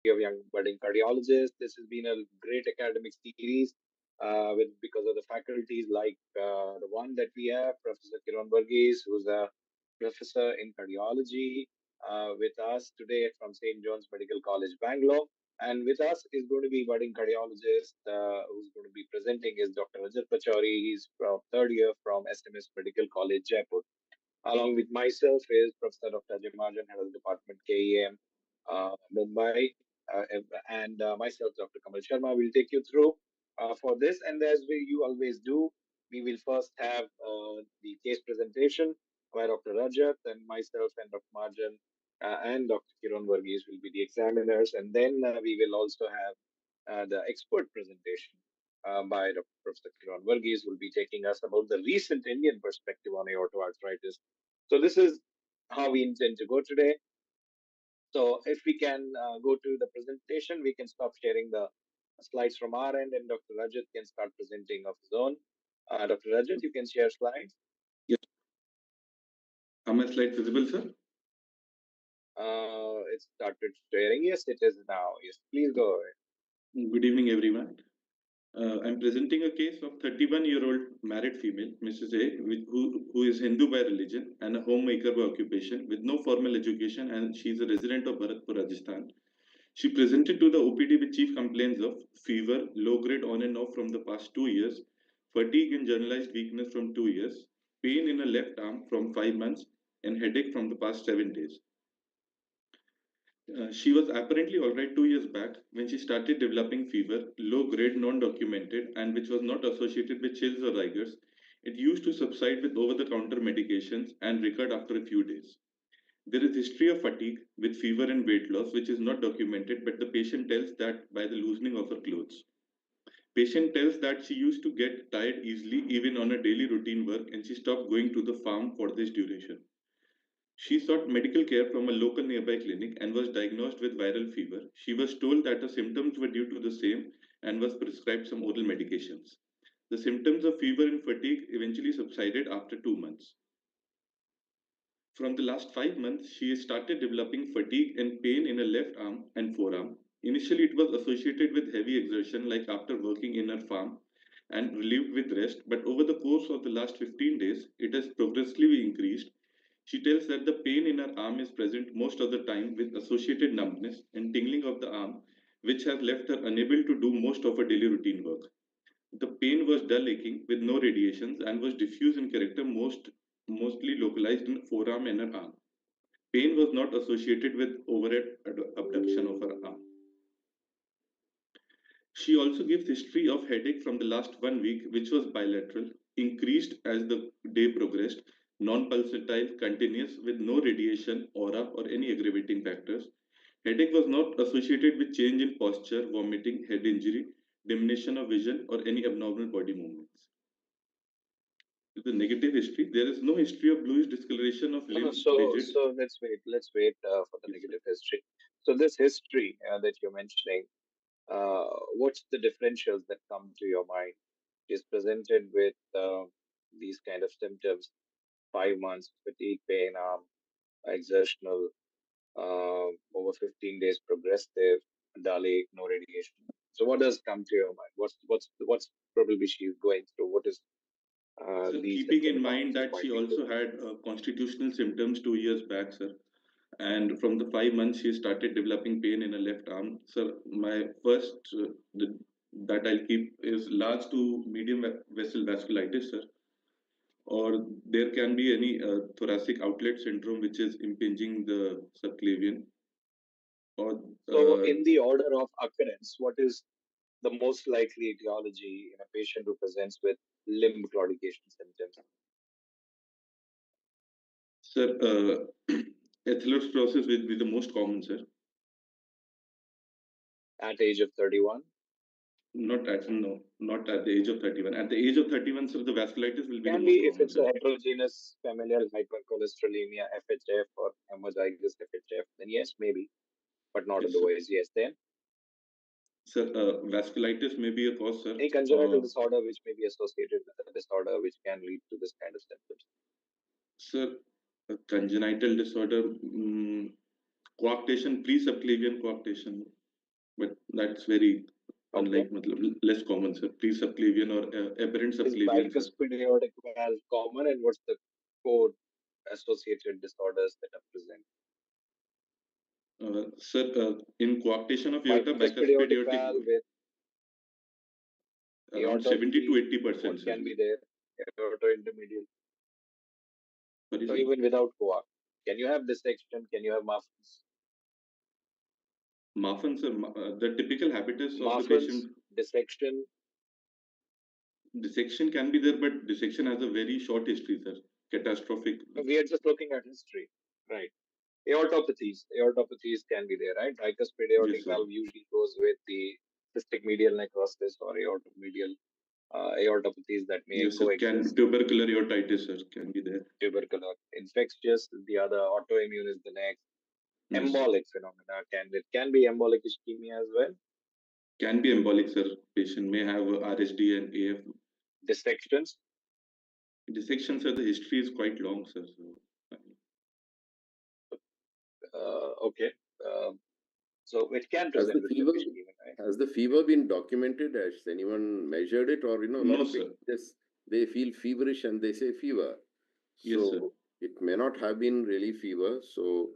of young budding cardiologists. This has been a great academic series with because of the faculties like the one that we have, Professor Kiran Varghese, who's a professor in cardiology, with us today from St. John's Medical College, Bangalore. And with us is going to be budding cardiologist who's going to be presenting is Dr. Rajat Pachauri. He's from third year from SMS Medical College, Jaipur. Along with myself is Professor Dr. Ajay Mahajan, Head of the Department KEM, Mumbai, and myself, Dr. Kamal Sharma, will take you through for this. And as you always do, we will first have the case presentation by Dr. Rajat, and myself and Dr. Mahajan and Dr. Kiran Varghese will be the examiners. And then we will also have the expert presentation by Dr. Professor Kiran Varghese, who will be taking us about the recent Indian perspective on aortic arthritis. So this is how we intend to go today. So if we can go to the presentation, we can stop sharing the slides from our end, and Dr. Rajat can start presenting of his own. Dr. Rajat, you can share slides. Yes. Are my slides visible, sir? It started sharing. Yes, it is now. Yes, please go ahead. Good evening, everyone. I'm presenting a case of 31-year-old married female, Mrs. A, who is Hindu by religion and a homemaker by occupation with no formal education, and she is a resident of Bharatpur, Rajasthan. She presented to the OPD with chief complaints of fever, low grade on and off from the past 2 years, fatigue and generalized weakness from 2 years, pain in her left arm from 5 months, and headache from the past 7 days. She was apparently alright 2 years back when she started developing fever, low grade, non documented, and which was not associated with chills or rigors. It used to subside with over the counter medications and recurred after a few days. There is history of fatigue with fever and weight loss, which is not documented, but the patient tells that by the loosening of her clothes. Patient tells that she used to get tired easily even on her daily routine work and she stopped going to the farm for this duration. She sought medical care from a local nearby clinic and was diagnosed with viral fever. She was told that her symptoms were due to the same and was prescribed some oral medications. The symptoms of fever and fatigue eventually subsided after 2 months. From the last 5 months, she has started developing fatigue and pain in her left arm and forearm. Initially, it was associated with heavy exertion, like after working in her farm, and relieved with rest, but over the course of the last 15 days, it has progressively increased. She tells that the pain in her arm is present most of the time with associated numbness and tingling of the arm, which has left her unable to do most of her daily routine work. The pain was dull aching with no radiations and was diffuse in character, mostly localized in forearm and her arm. Pain was not associated with overhead abduction of her arm. She also gives history of headache from the last 1 week, which was bilateral, increased as the day progressed, non-pulsatile, continuous, with no radiation, aura, or any aggravating factors. Headache was not associated with change in posture, vomiting, head injury, diminution of vision, or any abnormal body movements. The negative history, there is no history of bluish discoloration of No, no. limb, So, digits. so let's wait. Let's wait for the Yes, sir. negative history. So, this history that you're mentioning, what's the differentials that come to your mind? Is presented with these kind of symptoms: 5 months, fatigue, pain, arm, exertional, over 15 days, progressive, Dali, no radiation. So, what does come to your mind? What's probably she's going through? What is So these keeping in symptoms mind that she pointing to? also had constitutional symptoms 2 years back, sir, and from the 5 months she started developing pain in her left arm. Sir, my first that I'll keep is large to medium vessel vasculitis, sir, or there can be any thoracic outlet syndrome which is impinging the subclavian, or So, in the order of occurrence, what is the most likely etiology in a patient who presents with limb claudication symptoms sir, atherosclerosis will be the most common, sir. at age of 31? Not at no, not at the age of 31. At the age of 31, sir, the vasculitis will be the Can most be if common, it's a sir. heterogeneous familial hypercholesterolemia, FHF, or homozygous FHF, then yes, maybe, but not Yes, sir. otherwise. Yes, then Sir, vasculitis may be a cause, sir. any congenital disorder which may be associated with a disorder which can lead to this kind of symptoms. Sir, a congenital disorder, coarctation, pre-subclavian coarctation. but that's very Okay. unlike less common, sir. Pre-subclavian or aberrant Is subclavian, sir. bicuspid aortic valve common, and what's the core associated disorders that are present? Sir, in coarctation of aorta, Bicuspid bicuspid aortic aortic valve with around 70 to aortopathy, 80%, what sir. can be there? Aortointermediate. Sorry, So sir. even without coarct, can you have dissection? Can you have muffins? Marfan, sir, the typical habitus of the Muffins, patient, dissection. dissection can be there, but dissection has a very short history, sir. Catastrophic. We are just looking at history, right? Aortopathies can be there, right? Bicuspid aortic Yes, sir. valve usually goes with the cystic medial necrosis or aortomedial aortopathies that may Yes, sir. Can coexist. tubercular aortitis, sir, can be there. Tubercular, infectious, the other autoimmune is the next. Yes. Embolic phenomena can be embolic ischemia as well. Can be embolic, sir. Patient may have RSD and AF. Dissections, Dissection, sir, the history is quite long, sir. So, okay. Um, so it can Has present the with lip fever ischemia, right? has the fever been documented? Has anyone measured it? Or a lot no, of sir. patients they feel feverish and they say fever. Yes, sir. So it may not have been really fever. So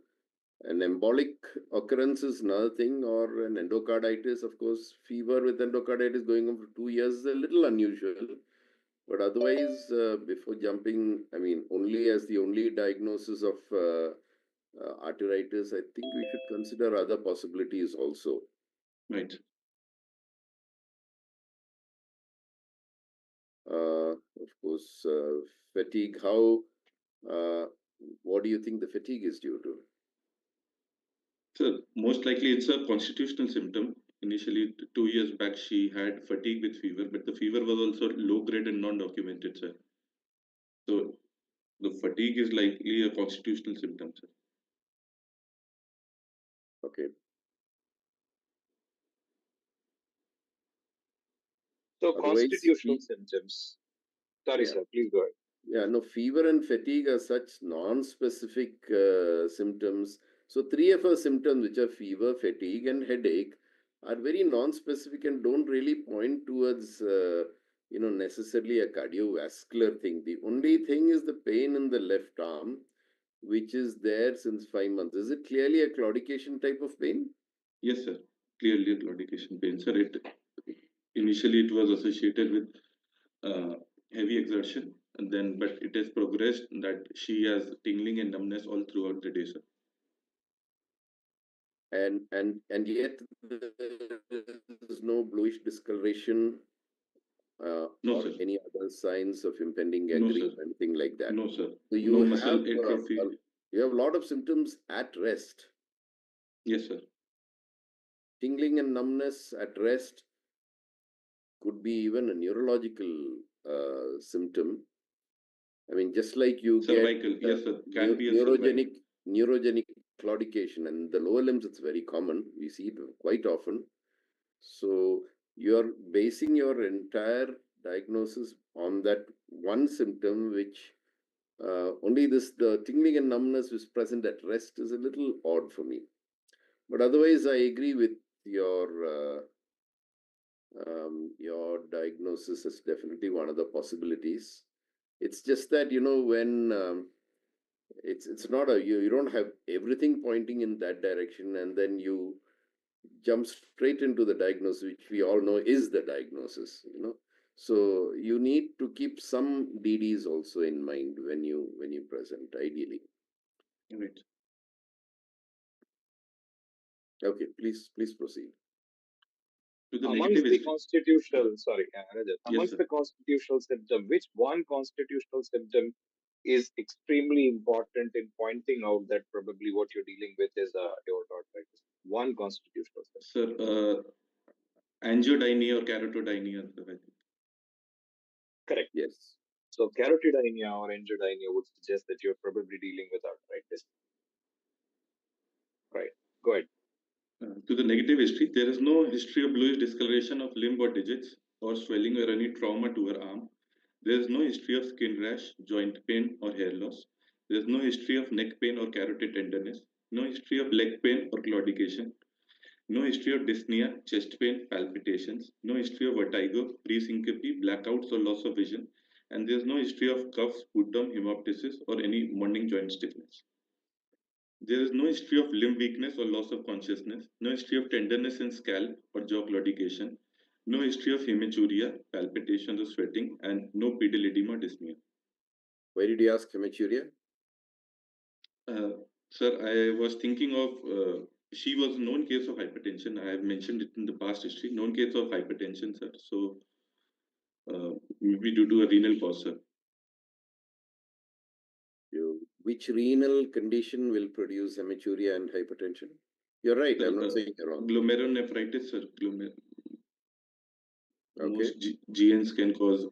an embolic occurrence is another thing, or an endocarditis. Of course, fever with endocarditis going on for 2 years is a little unusual. But otherwise, before jumping, I mean, only as the only diagnosis of arteritis, I think we should consider other possibilities also. Right. Of course, fatigue. How? Uh, what do you think the fatigue is due to? So most likely it's a constitutional symptom. Initially, 2 years back, she had fatigue with fever, but the fever was also low grade and non-documented, sir. So the fatigue is likely a constitutional symptom, sir. Okay. So Otherwise, constitutional symptoms. Sorry, yeah. sir. Please go ahead. Yeah, no, fever and fatigue are such non-specific symptoms. So three of our symptoms, which are fever, fatigue, and headache, are very non-specific and don't really point towards, necessarily a cardiovascular thing. The only thing is the pain in the left arm, which is there since 5 months. Is it clearly a claudication type of pain? Yes, sir. Clearly a claudication pain, sir. Initially it was associated with uh, heavy exertion, and then but it has progressed that she has tingling and numbness all throughout the day, sir. And yet there is no bluish discoloration No, or sir. any other signs of impending No, sir. gangrene or anything like that. No, sir. So No muscle atrophy. you have a lot of symptoms at rest. Yes, sir. Tingling and numbness at rest could be even a neurological symptom. I mean, just like you get Cervical. Yes, sir. Can be a cervical. neurogenic claudication, and in the lower limbs, it's very common. We see it quite often. So you're basing your entire diagnosis on that one symptom, which only the tingling and numbness is present at rest is a little odd for me. But otherwise, I agree with your diagnosis is definitely one of the possibilities. It's just that when it's not you don't have everything pointing in that direction, and then you jump straight into the diagnosis, which we all know is the diagnosis. So you need to keep some DDs also in mind when you present, ideally. Right. Okay, please proceed. To the negative Amongst the history. constitutional, sorry, Rajat, Yes, amongst sir. the constitutional symptom, which one constitutional symptom is extremely important in pointing out that probably what you're dealing with is a aortoarthritis? One constitutional symptom. Sir, angiodynia or carotodynia, sir, I think. Correct. Yes. So carotidynia or angiodynia would suggest that you're probably dealing with arthritis. Right. Go ahead. To the negative history, there is no history of bluish discoloration of limb or digits or swelling or any trauma to her arm. There is no history of skin rash, joint pain, or hair loss. There is no history of neck pain or carotid tenderness. No history of leg pain or claudication. No history of dyspnea, chest pain, palpitations. No history of vertigo, presyncope, blackouts, or loss of vision. And there's no history of cough, sputum, hemoptysis, or any morning joint stiffness. There is no history of limb weakness or loss of consciousness, no history of tenderness in scalp or jaw claudication, no history of hematuria, palpitations or sweating, and no pedal edema or dyspnea. Why did you ask hematuria? Uh, Sir, I was thinking of she was known case of hypertension. I have mentioned it in the past history, known case of hypertension, sir. So maybe due to a renal cause, sir. Which renal condition will produce hematuria and hypertension? You're right. Sir, I'm not saying you're wrong. glomerulonephritis, sir. Okay. Most GNs can cause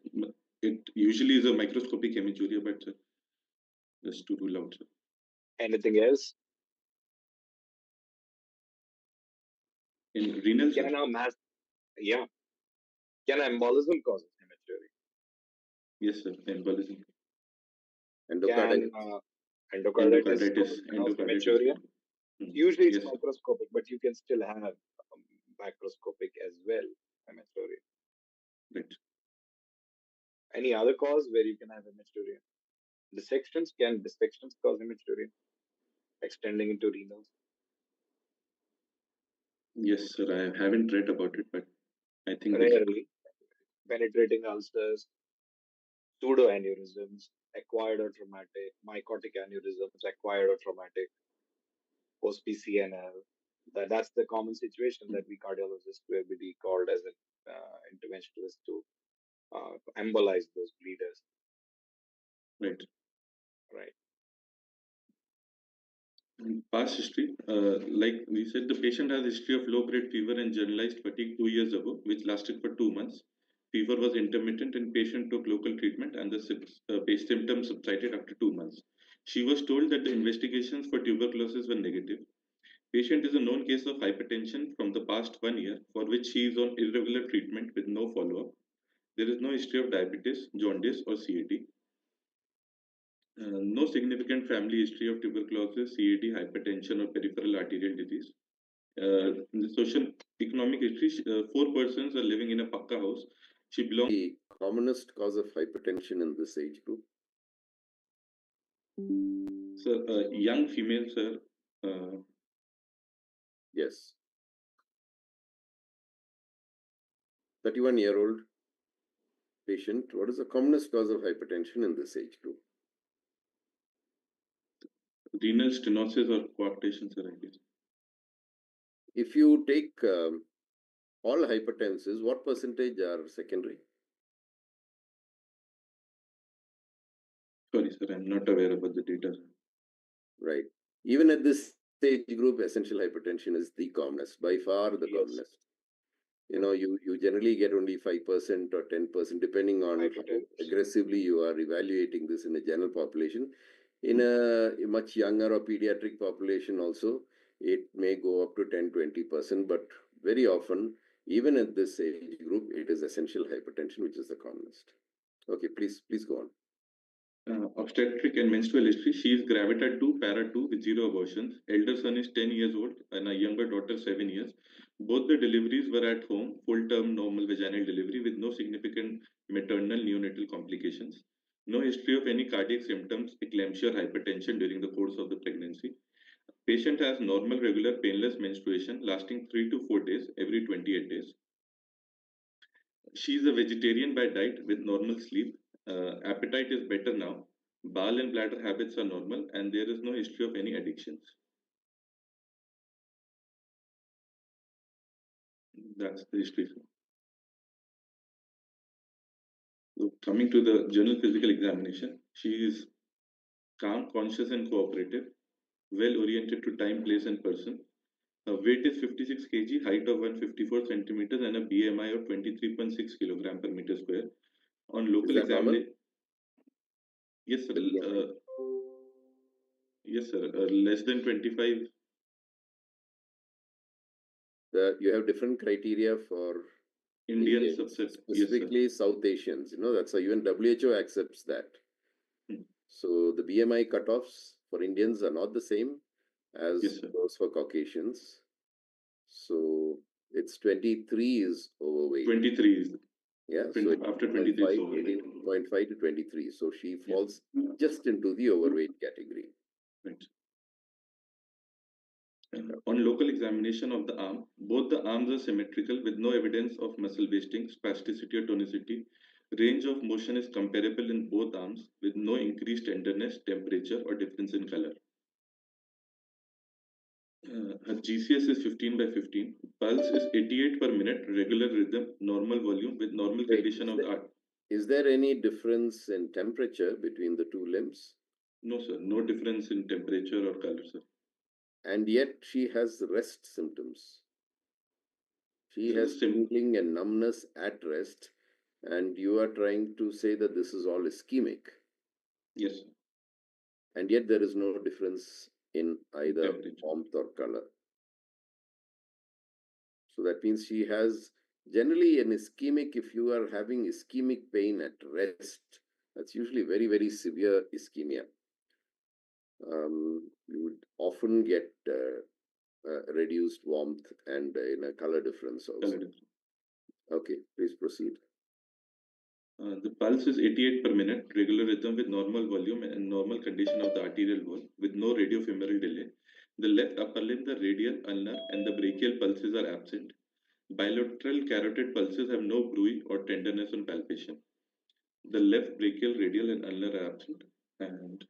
it. Usually is a microscopic hematuria, but just to rule out, sir. Anything else? In renal, sir. Can a mass, yeah, can embolism cause hematuria? Yes, sir. Embolism. Can Endocarditis. endocarditis cause Endocarditis hematuria? can. Usually it's Yes, sir. microscopic, but you can still have macroscopic as well, hematuria. Right. Any other cause where you can have hematuria? Dissections cause hematuria? Extending into renals? Yes, sir. I haven't read about it, but I think they can. Rarely. Penetrating ulcers, pseudoaneurysms, acquired or traumatic, mycotic aneurysms, acquired or traumatic, post-PCNL. That's the common situation that we cardiologists will be called as an interventionalist to embolize those bleeders. Right. Right. In past history, like we said, the patient has history of low-grade fever and generalized fatigue 2 years ago, which lasted for 2 months. Fever was intermittent and patient took local treatment and the symptoms subsided after 2 months. She was told that the investigations for tuberculosis were negative. Patient is a known case of hypertension from the past 1 year, for which she is on irregular treatment with no follow-up. There is no history of diabetes, jaundice, or CAD. No significant family history of tuberculosis, CAD, hypertension, or peripheral arterial disease. In the social economic history, 4 persons are living in a pakka house. She belongs. The commonest cause of hypertension in this age group? So, young female, sir. Yes. 31-year-old patient. What is the commonest cause of hypertension in this age group? Renal stenosis or coarctation, sir, I guess. If you take all hypertensives, what percentage are secondary? Sorry, sir, I'm not aware about the data. Right. Even at this age group, essential hypertension is the commonest, by far the Yes. commonest. You generally get only 5% or 10%, depending on 5 to how 10%. aggressively you are evaluating this in a general population. In a much younger or pediatric population also, it may go up to 10-20%, but very often, even at this age group, it is essential hypertension, which is the commonest. Okay, please go on. Obstetric and menstrual history. She is gravida 2, para 2 with 0 abortions. Elder son is 10 years old and a younger daughter 7 years. Both the deliveries were at home, full term normal vaginal delivery with no significant maternal neonatal complications. No history of any cardiac symptoms, eclampsia or hypertension during the course of the pregnancy. Patient has normal, regular, painless menstruation lasting 3 to 4 days every 28 days. She is a vegetarian by diet with normal sleep. Appetite is better now. Bowel and bladder habits are normal, and there is no history of any addictions. That's the history. So coming to the general physical examination, she is calm, conscious, and cooperative, well oriented to time, place, and person. Her weight is 56 kg, height of 154 centimeters, and a BMI of 23.6 kilogram per meter square. On Is local that normal? examination, yes, sir. The BMI? Yes, sir. Less than 25. You have different criteria for Indian Indians, subset. Yes, sir. specifically South Asians. That's why even WHO accepts that. Hmm. So the BMI cutoffs for Indians are not the same Yes, as sir. those for Caucasians. So it's 23 is overweight. 23 is Yeah, so it's after 23 is 0.5, overweight. 0.5 to 23. So she Yes. falls just into the overweight category. Right. On local examination of the arm, both the arms are symmetrical with no evidence of muscle wasting, spasticity, or tonicity. Range of motion is comparable in both arms with no increased tenderness, temperature, or difference in color. Her GCS is 15 by 15. Pulse is 88 per minute, regular rhythm, normal volume with normal Wait, condition of the heart. is there any difference in temperature between the two limbs? No, sir. No difference in temperature or color, sir. And yet she has rest symptoms. She So, has tingling and numbness at rest, and you are trying to say that this is all ischemic. yes, And yet there is no difference in either temperature. warmth or color. So that means she has generally an ischemic, if you are having ischemic pain at rest, that's usually very, very severe ischemia. You would often get reduced warmth and in a color difference also. Color difference. Okay, please proceed. The pulse is 88 per minute, regular rhythm with normal volume and normal condition of the arterial wall with no radiofemoral delay. The left upper limb, the radial, ulnar, and the brachial pulses are absent. Bilateral carotid pulses have no bruit or tenderness on palpation. The left brachial, radial, and ulnar are absent. And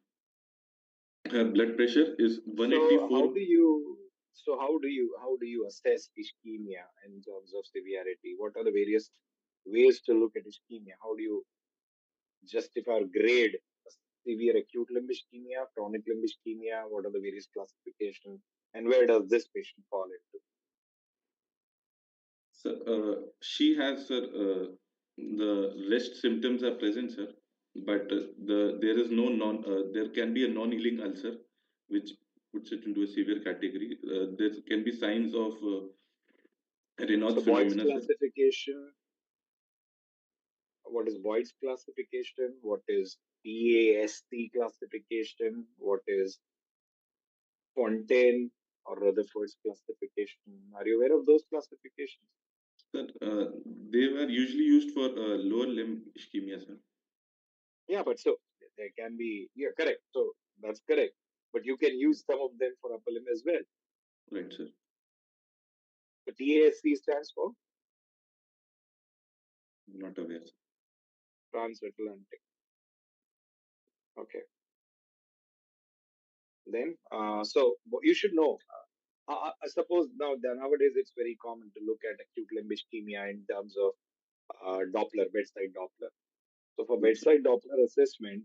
her blood pressure is So 184. how do you assess ischemia in terms of severity? What are the various ways to look at ischemia? How do you justify or grade a severe acute limb ischemia, chronic limb ischemia? What are the various classifications, and where does this patient fall into? So, she has, sir, the rest symptoms are present, sir, but there is no there can be a non-healing ulcer, which puts it into a severe category. There can be signs of So Raynaud's Boyd's phenomena, sir. classification. What is Boyd's classification? What is PAST classification? What is Fontaine or Rutherford's classification? Are you aware of those classifications? Sir, they were usually used for lower limb ischemia, sir. Yeah, but so there can be, yeah, correct. So that's correct. But you can use some of them for upper limb as well. Right, sir. The TASC stands for Not aware, sir. transatlantic. Okay. Then, so you should know. I suppose nowadays it's very common to look at acute limb ischemia in terms of Doppler, bedside Doppler. So for Yes, sir. bedside Doppler assessment,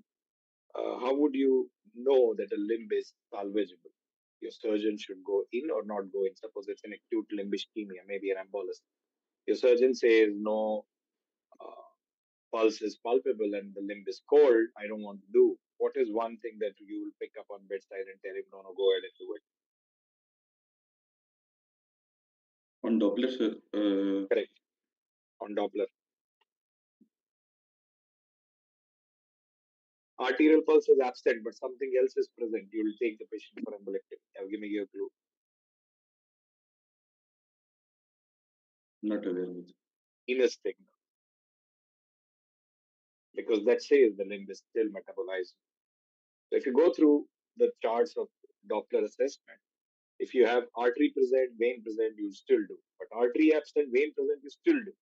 how would you know that a limb is salvageable? Your surgeon should go in or not go in. Suppose it's an acute limb ischemia, maybe an embolism. Your surgeon says no, uh, pulse is palpable and the limb is cold. I don't want to do. What is one thing that you will pick up on bedside and tell him, no, no, go ahead and do it? On Doppler, sir, Correct. On Doppler. Arterial pulse is absent, but something else is present. You will take the patient for embolectomy. Give me a clue. not aware with. Inner signal, because that says the limb is still metabolizing. So if you go through the charts of Doppler assessment, if you have artery present, vein present, you still do. But artery absent, vein present, you still do.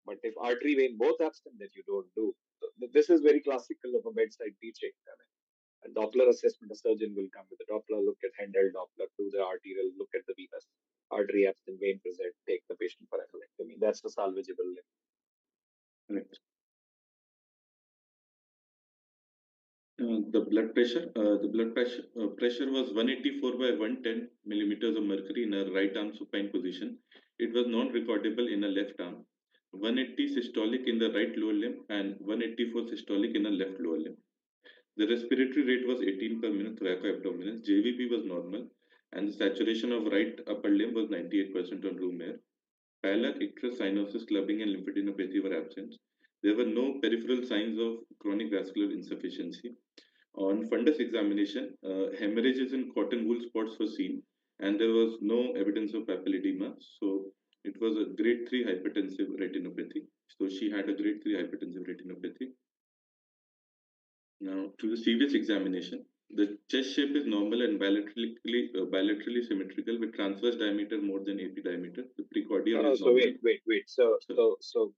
But if artery, vein both absent, then you don't do. So this is very classical of a bedside teaching. I mean, a Doppler assessment, a surgeon will come with a Doppler, look at handheld Doppler, do the arterial, look at the venous. Artery absent, vein present, take the patient for embolectomy. That's the salvageable limb. Right. The blood pressure was 184 by 110 millimeters of mercury in a right arm supine position. It was non-recordable in a left arm. 180 systolic in the right lower limb and 184 systolic in the left lower limb. The respiratory rate was 18 per minute thoracoabdominal. JVP was normal, and the saturation of right upper limb was 98% on room air. Pallor, icterus, cyanosis, clubbing, and lymphadenopathy were absent. There were no peripheral signs of chronic vascular insufficiency. On fundus examination, hemorrhages and cotton wool spots were seen. and there was no evidence of papilledema. So it was a grade 3 hypertensive retinopathy. So she had a grade 3 hypertensive retinopathy. Now, to the serious examination, the chest shape is normal and bilaterally symmetrical with transverse diameter more than AP diameter. The precordial is So normal. wait. So So,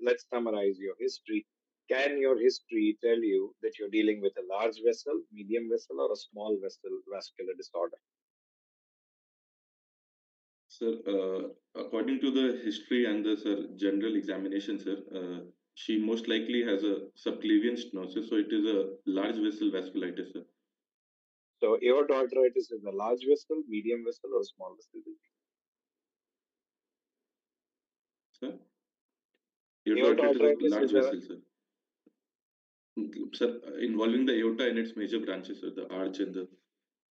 let's summarize your history. Can your history tell you that you're dealing with a large vessel, medium vessel, or a small vessel vascular disorder? sir, according to the history and the sir, general examination, sir, she most likely has a subclavian stenosis, so it is a large vessel vasculitis, sir. So aortoarteritis is a large vessel, medium vessel, or a small vessel disease? Sir, aortoarteritis of Aortoarteritis large is a vessel, sir. Sir, involving the aorta and its major branches, sir, the arch and the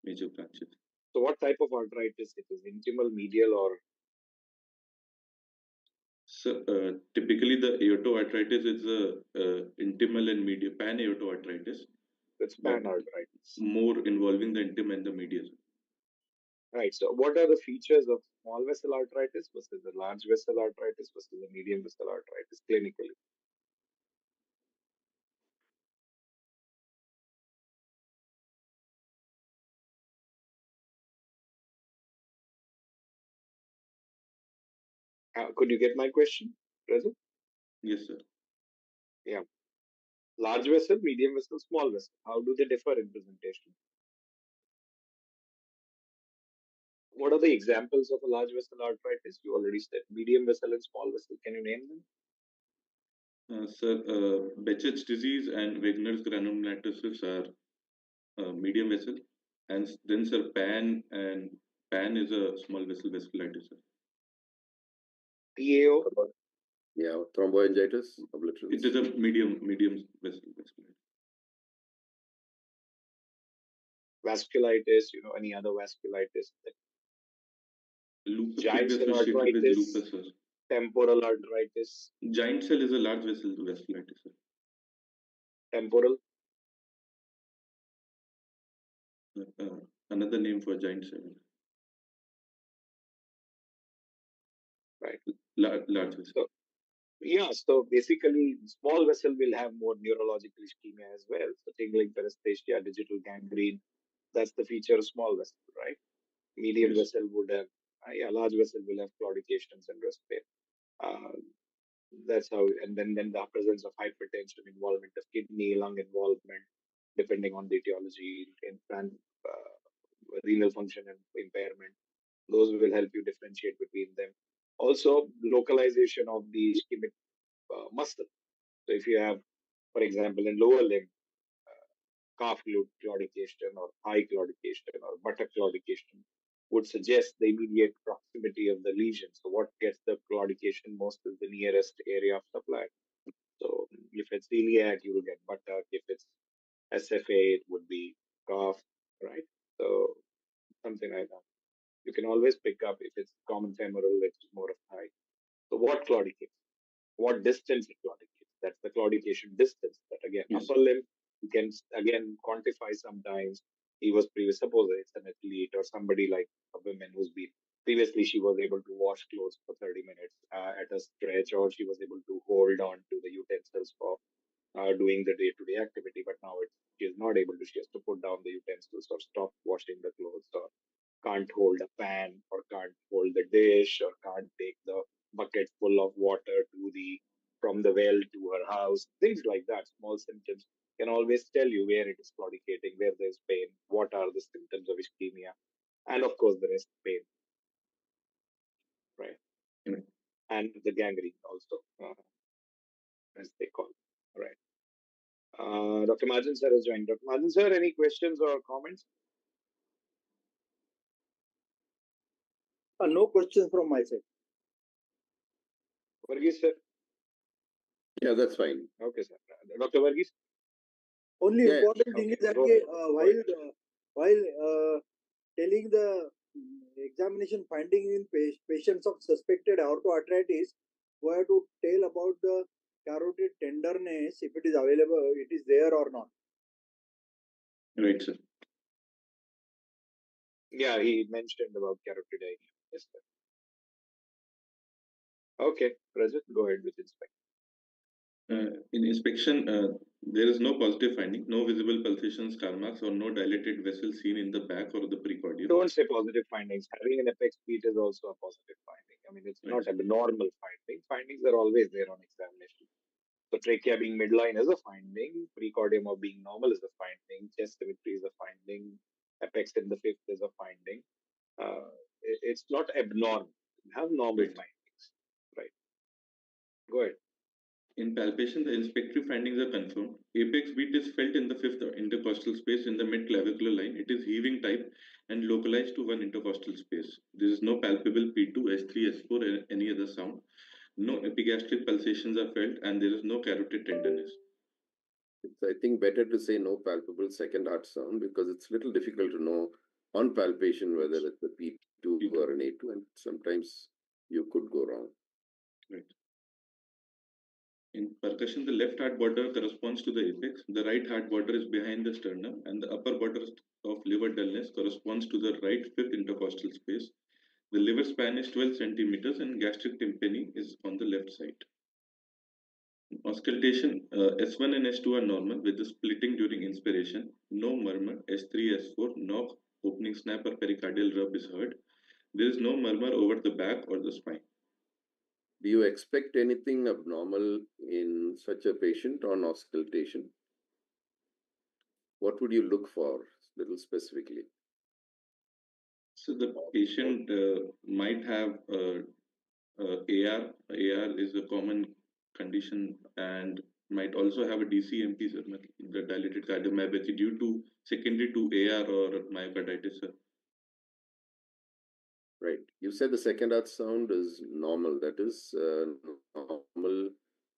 major branches. so what type of arteritis it is? Intimal, medial, or So, typically the aortoarteritis is a intimal and medial pan aortoarteritis, it's but panarteritis? more involving the intim and the medial. Right. So what are the features of small vessel arteritis versus the large vessel arteritis versus the medium vessel arteritis clinically? Could you get my question, Rajat? Yes, sir. Yeah. Large vessel, medium vessel, small vessel. How do they differ in presentation? What are the examples of a large vessel arteritis? You already said medium vessel and small vessel. Can you name them? Sir, Behçet's disease and Wegener's granulomatosis are medium vessel, and then sir, pan is a small vessel vasculitis, sir. PAO, Yeah, thromboangiitis It obliterans. is a medium vessel vasculitis. vasculitis, any other vasculitis. Lupus could Giant be cell associated with arteritis, lupus, sir. temporal arteritis, Giant cell is a large vessel vasculitis, sir. temporal, Another name for giant cell, right? large vessel. So, yeah, so basically, small vessel will have more neurological ischemia as well. So, tingling paresthesia, digital gangrene, that's the feature of small vessel, right? Medium Yes. vessel would have, large vessel will have claudications and rest pain. Uh, that's how, and then the presence of hypertension, involvement of kidney, lung involvement, depending on the etiology, renal function and impairment. Those will help you differentiate between them. Also, localization of the ischemic muscle. So, if you have, for example, in lower limb, calf claudication or thigh claudication or buttock claudication, would suggest the immediate proximity of the lesion. So, what gets the claudication most is the nearest area of supply. So, if it's celiac, you will get buttock. If it's SFA, it would be calf, right? So, something like that. You can always pick up if it's common femoral, it's more of thigh. So, what claudicates? What distance it claudicates? That's the claudication distance. That again, Yes. upper limb, you can again quantify sometimes. He was previous, suppose it's an athlete or somebody like a woman who's been previously she was able to wash clothes for 30 minutes at a stretch, or she was able to hold on to the utensils for doing the day-to-day activity, but now she is not able to. She has to put down the utensils or stop washing the clothes, or can't hold a pan, or can't hold the dish, or can't take the bucket full of water to the from the well to her house. Things like that. Small symptoms can always tell you where it is claudicating, where there's pain, what are the symptoms of ischemia, and of course the rest pain, right? Mm. And the gangrene also, as they call it, right? Dr. Majan sir has joined. Dr. Majan sir, any questions or comments? No questions from my side. Varghese sir? Yeah, that's fine. Okay, sir. Dr. Varghese? Only Yeah, important thing is that while telling the examination finding in patients of suspected aortoarteritis, we have to tell about the carotid tenderness, if it is available, it is there or not. Right, sir. Yeah, he mentioned about carotid. Yes, sir. Okay, Rajat, go ahead with inspection. In inspection, there is no positive finding, no visible pulsations, scar marks, or no dilated vessel seen in the back or the precordium. Don't say positive findings. Having an apex beat is also a positive finding. I mean, it's Right. not abnormal finding. Findings are always there on examination. So trachea being midline is a finding. Precordium of being normal is a finding. Chest symmetry is a finding. Apex in the fifth is a finding. It's not abnormal. You have normal Right. findings. Right. Go ahead. In palpation, the inspectory findings are confirmed. Apex beat is felt in the fifth intercostal space in the mid-clavicular line. It is heaving type and localized to one intercostal space. There is no palpable P2, S3, S4, or any other sound. No epigastric pulsations are felt, and there is no carotid tenderness. It's, I think, better to say no palpable second heart sound because it's a little difficult to know on palpation whether it's a P2 or P2. an A2, and sometimes you could go wrong. Right. In percussion, the left heart border corresponds to the apex, the right heart border is behind the sternum, and the upper border of liver dullness corresponds to the right fifth intercostal space. The liver span is 12 centimeters and gastric tympani is on the left side. Auscultation, S1 and S2 are normal with the splitting during inspiration. No murmur. S3, S4, knock, opening snap or pericardial rub is heard. There is no murmur over the back or the spine. Do you expect anything abnormal in such a patient on auscultation? What would you look for, little specifically? So the patient might have AR. AR is a common condition and might also have a DCMP, sir, the dilated cardiomyopathy due to secondary to AR or myocarditis, sir. Right. You said the second heart sound is normal. That is normal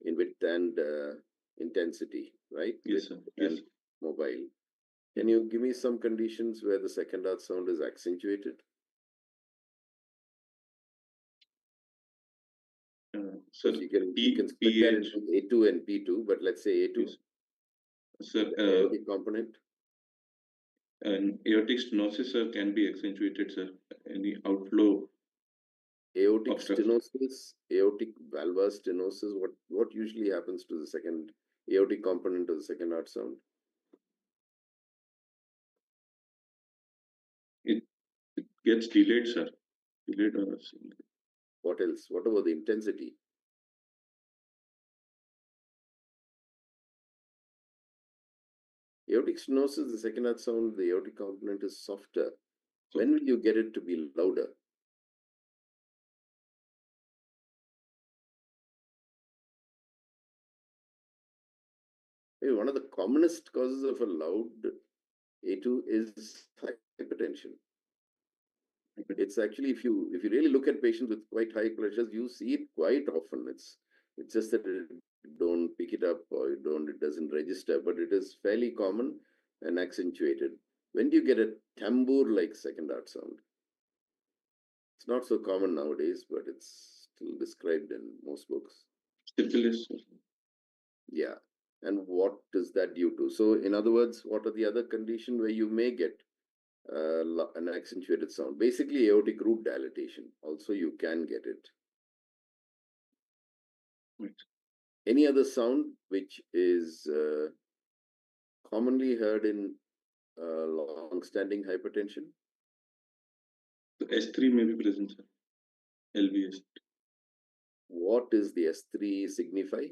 in width and intensity, right? Yes, Width sir. Yes. and mobile. Can you give me some conditions where the second heart sound is accentuated? Sir, Because you can split that PH. into A2 and P2, but let's say A2, Yes. Sir, the aortic component. an aortic stenosis, sir, can be accentuated, sir. Any outflow Aortic obstruction. stenosis, aortic valvar stenosis, what usually happens to the second aortic component of the second heart sound? It, it gets delayed, sir. Delayed or What else? What about the intensity? Aortic stenosis, the second heart sound, the aortic component is softer. so, When will you get it to be louder? One of the commonest causes of a loud A2 is hypertension. It's actually, if you really look at patients with quite high pressures, you see it quite often. It's just that it don't pick it up or it doesn't register, but it is fairly common and accentuated. When do you get a tambour-like second heart sound? It's not so common nowadays, but it's still described in most books. syphilis, sir. Yeah. And what is that due to? So, in other words, what are the other conditions where you may get an accentuated sound? Basically, aortic root dilatation. Also, you can get it. Right. Any other sound which is commonly heard in long-standing hypertension? The S3 may be present, sir. LVS. What is the S3 signify?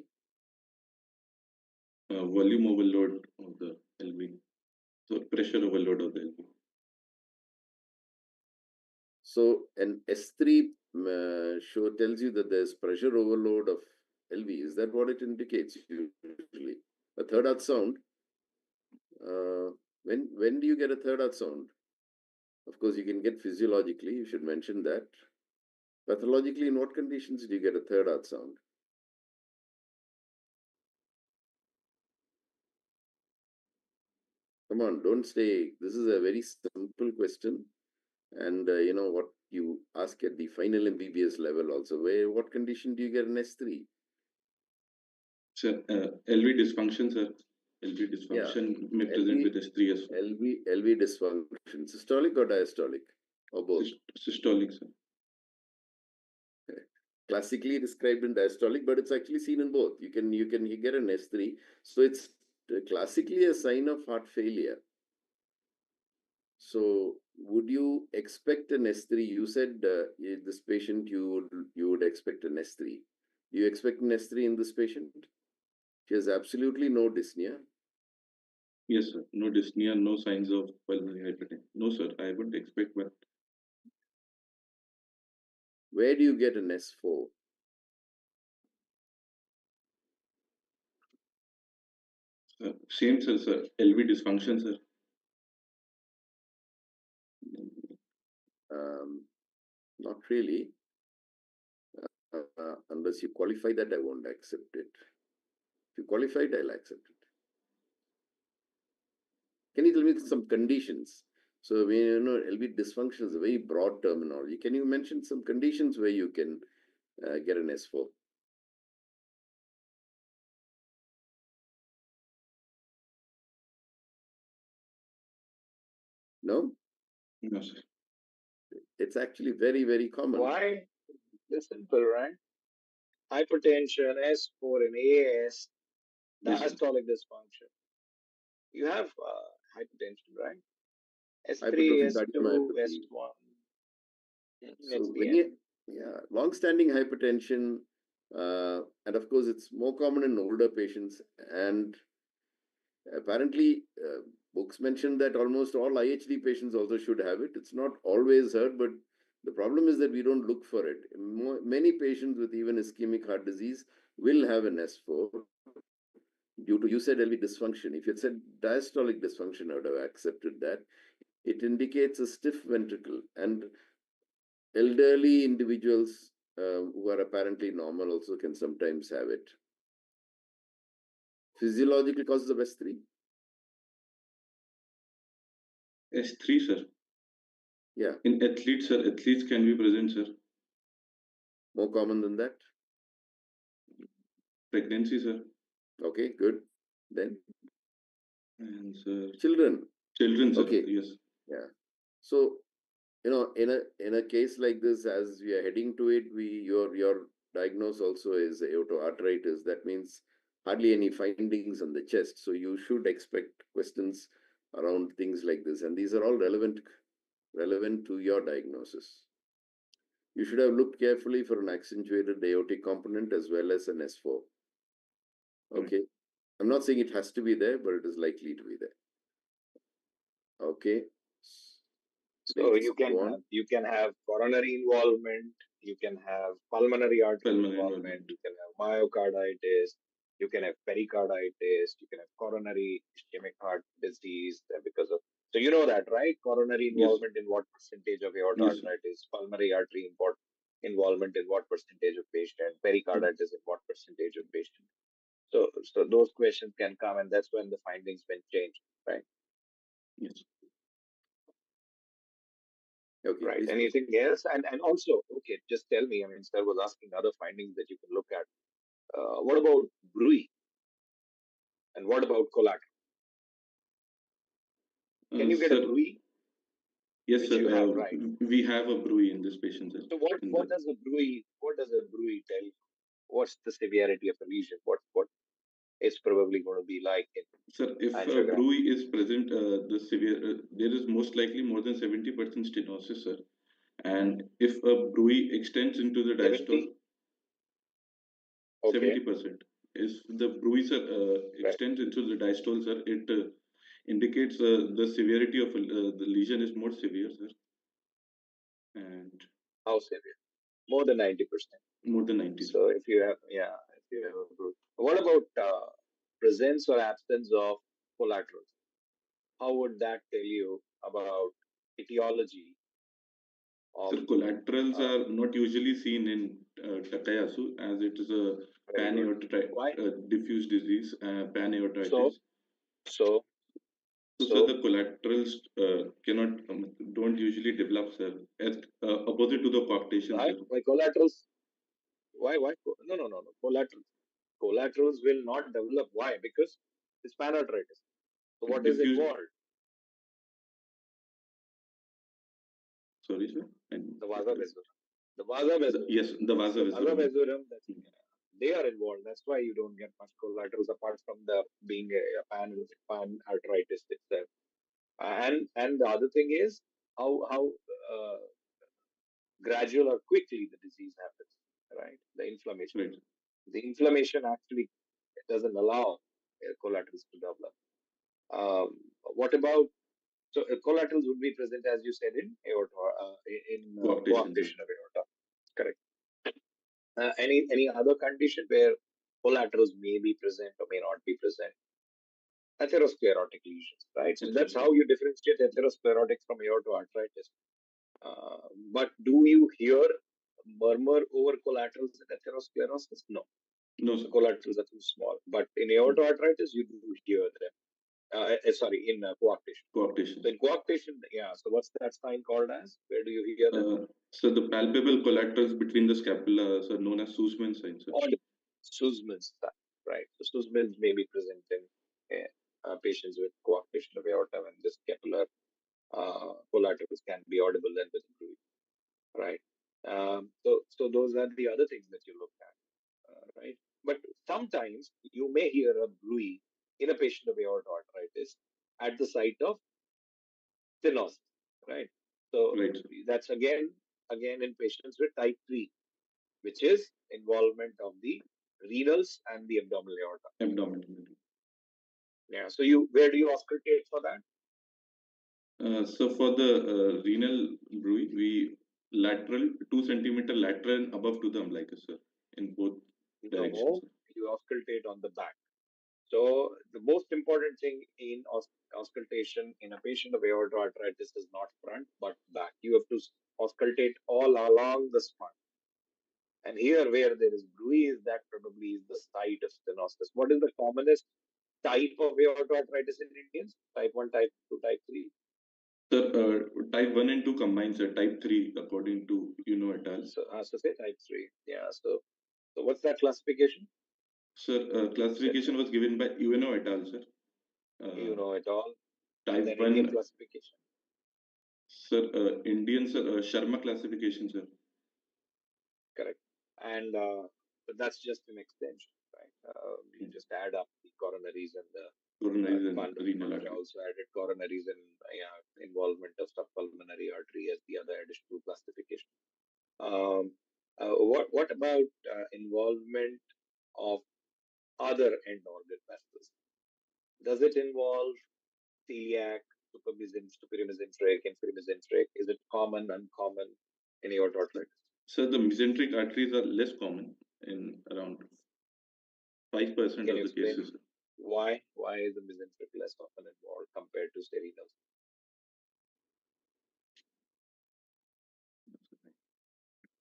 Volume overload of the LV. So pressure overload of the LV. So an S3 show tells you that there's pressure overload of LV. Is that what it indicates usually? A third heart sound. When do you get a third heart sound? Of course, you can get physiologically. You should mention that. Pathologically, in what conditions do you get a third heart sound? Come on, don't stay. This is a very simple question. And you know what you ask at the final MBBS level also. What condition do you get an S3? Sir, LV dysfunction, sir. LV Yeah, dysfunction may present LV, with S3 as well. LV dysfunction. Systolic or diastolic? or both? Systolic, sir. Classically described in diastolic, but it's actually seen in both. You can get an S3, so it's classically a sign of heart failure. So would you expect an S3? You said this patient you would expect an S3. You expect an S3 in this patient? She has absolutely no dyspnea. Yes, sir. No dyspnea, no signs of pulmonary hypertension. No, sir. I would expect, but Where do you get an S4? same, sir. LV dysfunction, sir. Not really. Unless you qualify that, I won't accept it. If you qualify it, I'll accept it. Can you tell me some conditions? So, LV dysfunction is a very broad terminology. Can you mention some conditions where you can get an S4? No? No, sir. It's actually very, very common. Why? It's simple, right? Hypertension, S4 and AS, Yes, sir. diastolic dysfunction. You have hypertension, right? S3, Hypertrophic S2, cardiomyopathy. S1. So That's the when end. yeah, long-standing hypertension, and of course it's more common in older patients. And apparently, books mention that almost all IHD patients also should have it. It's not always heard, but the problem is that we don't look for it. Many patients with even ischemic heart disease will have an S4 due to, you said, LV dysfunction. If you had said diastolic dysfunction, I would have accepted that. It indicates a stiff ventricle, and elderly individuals who are apparently normal also can sometimes have it. Physiological causes of S3? S3, sir. Yeah. In athletes, sir. Athletes can be present, sir. More common than that? Pregnancy, sir. Okay, good. Then? And, sir. Children. Children, sir. Okay. Yes. Yeah. So, in a case like this, as we are heading to it, your diagnosis also is aortoarthritis. That means hardly any findings on the chest. So you should expect questions around things like this, and these are all relevant to your diagnosis. You should have looked carefully for an accentuated aortic component as well as an S4. Okay. I'm not saying it has to be there, but it is likely to be there. Okay. So Let's go on. you can have coronary involvement, you can have pulmonary artery Pulmonary involvement, involvement. you can have myocarditis, you can have pericarditis, you can have coronary ischemic heart disease because of. So you know that, right? Coronary Yes. involvement in what percentage of aorta Yes, sir. arthritis, pulmonary artery involvement in what percentage of patient, pericarditis in what percentage of patient. So those questions can come, and that's when the findings will change, right? Yes. Okay, Right. please proceed. Anything else? And also, okay, just tell me. I mean, sir was asking other findings that you can look at. What about Brui? And what about collateral? Can you get a Sir, Brui? yes, Which sir. you have, right? We have a bruit in this patient, sir. So In what the, does a Brui tell you? What's the severity of the lesion? What it's probably going to be like in sir, if a angiogram? bruit is present, the severe there is most likely more than 70% stenosis, sir. And if a bruit extends into the diastole, 70? Okay. 70%. If the bruit, sir, Right. extends into the diastole, sir, it indicates the severity of the lesion is more severe, sir, and How severe? More than 90%. more than 90, sir. So if you have, yeah, if you have a Brui. What about presence or absence of collaterals? How would that tell you about etiology of Sir, collaterals uh, are not usually seen in Takayasu as it is a very good? Why? diffuse disease, So, pan-aortitis. so, So, sir, so, the collaterals don't usually develop, sir, as opposite to the coarctation, why? sir. Why collaterals? Why? No, no, no, no. Collaterals will not develop. Why? Because it's panarthritis. So what is Diffuse. involved? Sorry, sir. And The vasa vasorum. The vasa vasorum. yes, the So vasa vasovasorum. vasorum, they are involved. That's why you don't get much collaterals apart from the being a pan arthritis itself. And the other thing is how gradual or quickly the disease happens. Right, the inflammation. Right. The inflammation actually doesn't allow collaterals to develop. What about collaterals would be present as you said in aorta, in Coarctation, sir. coarctation of aorta. Correct. Any other condition where collaterals may be present or may not be present? Atherosclerotic lesions, right? So that's how you differentiate atherosclerotic from aortoarthritis. But do you hear murmur over collaterals in atherosclerosis? No. No, The sir. collaterals are too small. But in aortoarthritis, you do hear them. Sorry, in coarctation. Coarctation. So in coarctation, yeah. So what's that sign called as? Where do you hear them? So the palpable collaterals between the scapula are known as Sussman sign, sir. Or Sussman's sign, right? So Sussman's may be present in patients with coarctation of aorta when the scapular collaterals can be audible then with bruit, right? So those are the other things that you look at, right? But sometimes you may hear a bruit in a patient of aortoarthritis at the site of stenosis, right? So Right. that's again in patients with type 3, which is involvement of the renals and the abdominal aorta. Abdominal. Yeah. So where do you auscultate for that? So for the renal bruit, we lateral 2 centimeter lateral and above to the umbilicus, sir, in both directions. No, you auscultate on the back. So the most important thing in auscultation in a patient of aortoarthritis is not front but back. You have to auscultate all along the spine. And here, where there is bruise, that probably is the site of stenosis. What is the commonest type of aortoarthritis in Indians? Type 1, type 2, type 3? Sir, type 1 and 2 combined, sir. Type 3, according to et al. So say type 3. Yeah. So what's that classification? Sir, classification was given by et al, sir. Et al. And Type then Indian 1, classification. sir, Indian, sir, Sharma classification, sir. Correct. And that's just an extension, right? You just add up the coronaries and the Coronaries and renal Pandra artery. also added coronaries and involvement of subpulmonary artery as the other additional classification. What about involvement of other end organ vessels? Does it involve celiac, supramesenteric, inframesenteric? Is it common, uncommon in aortoarthritis? So the mesenteric arteries are less common in around 5% Can of you the explain cases. why? Why is the mesenteric less often involved compared to renals?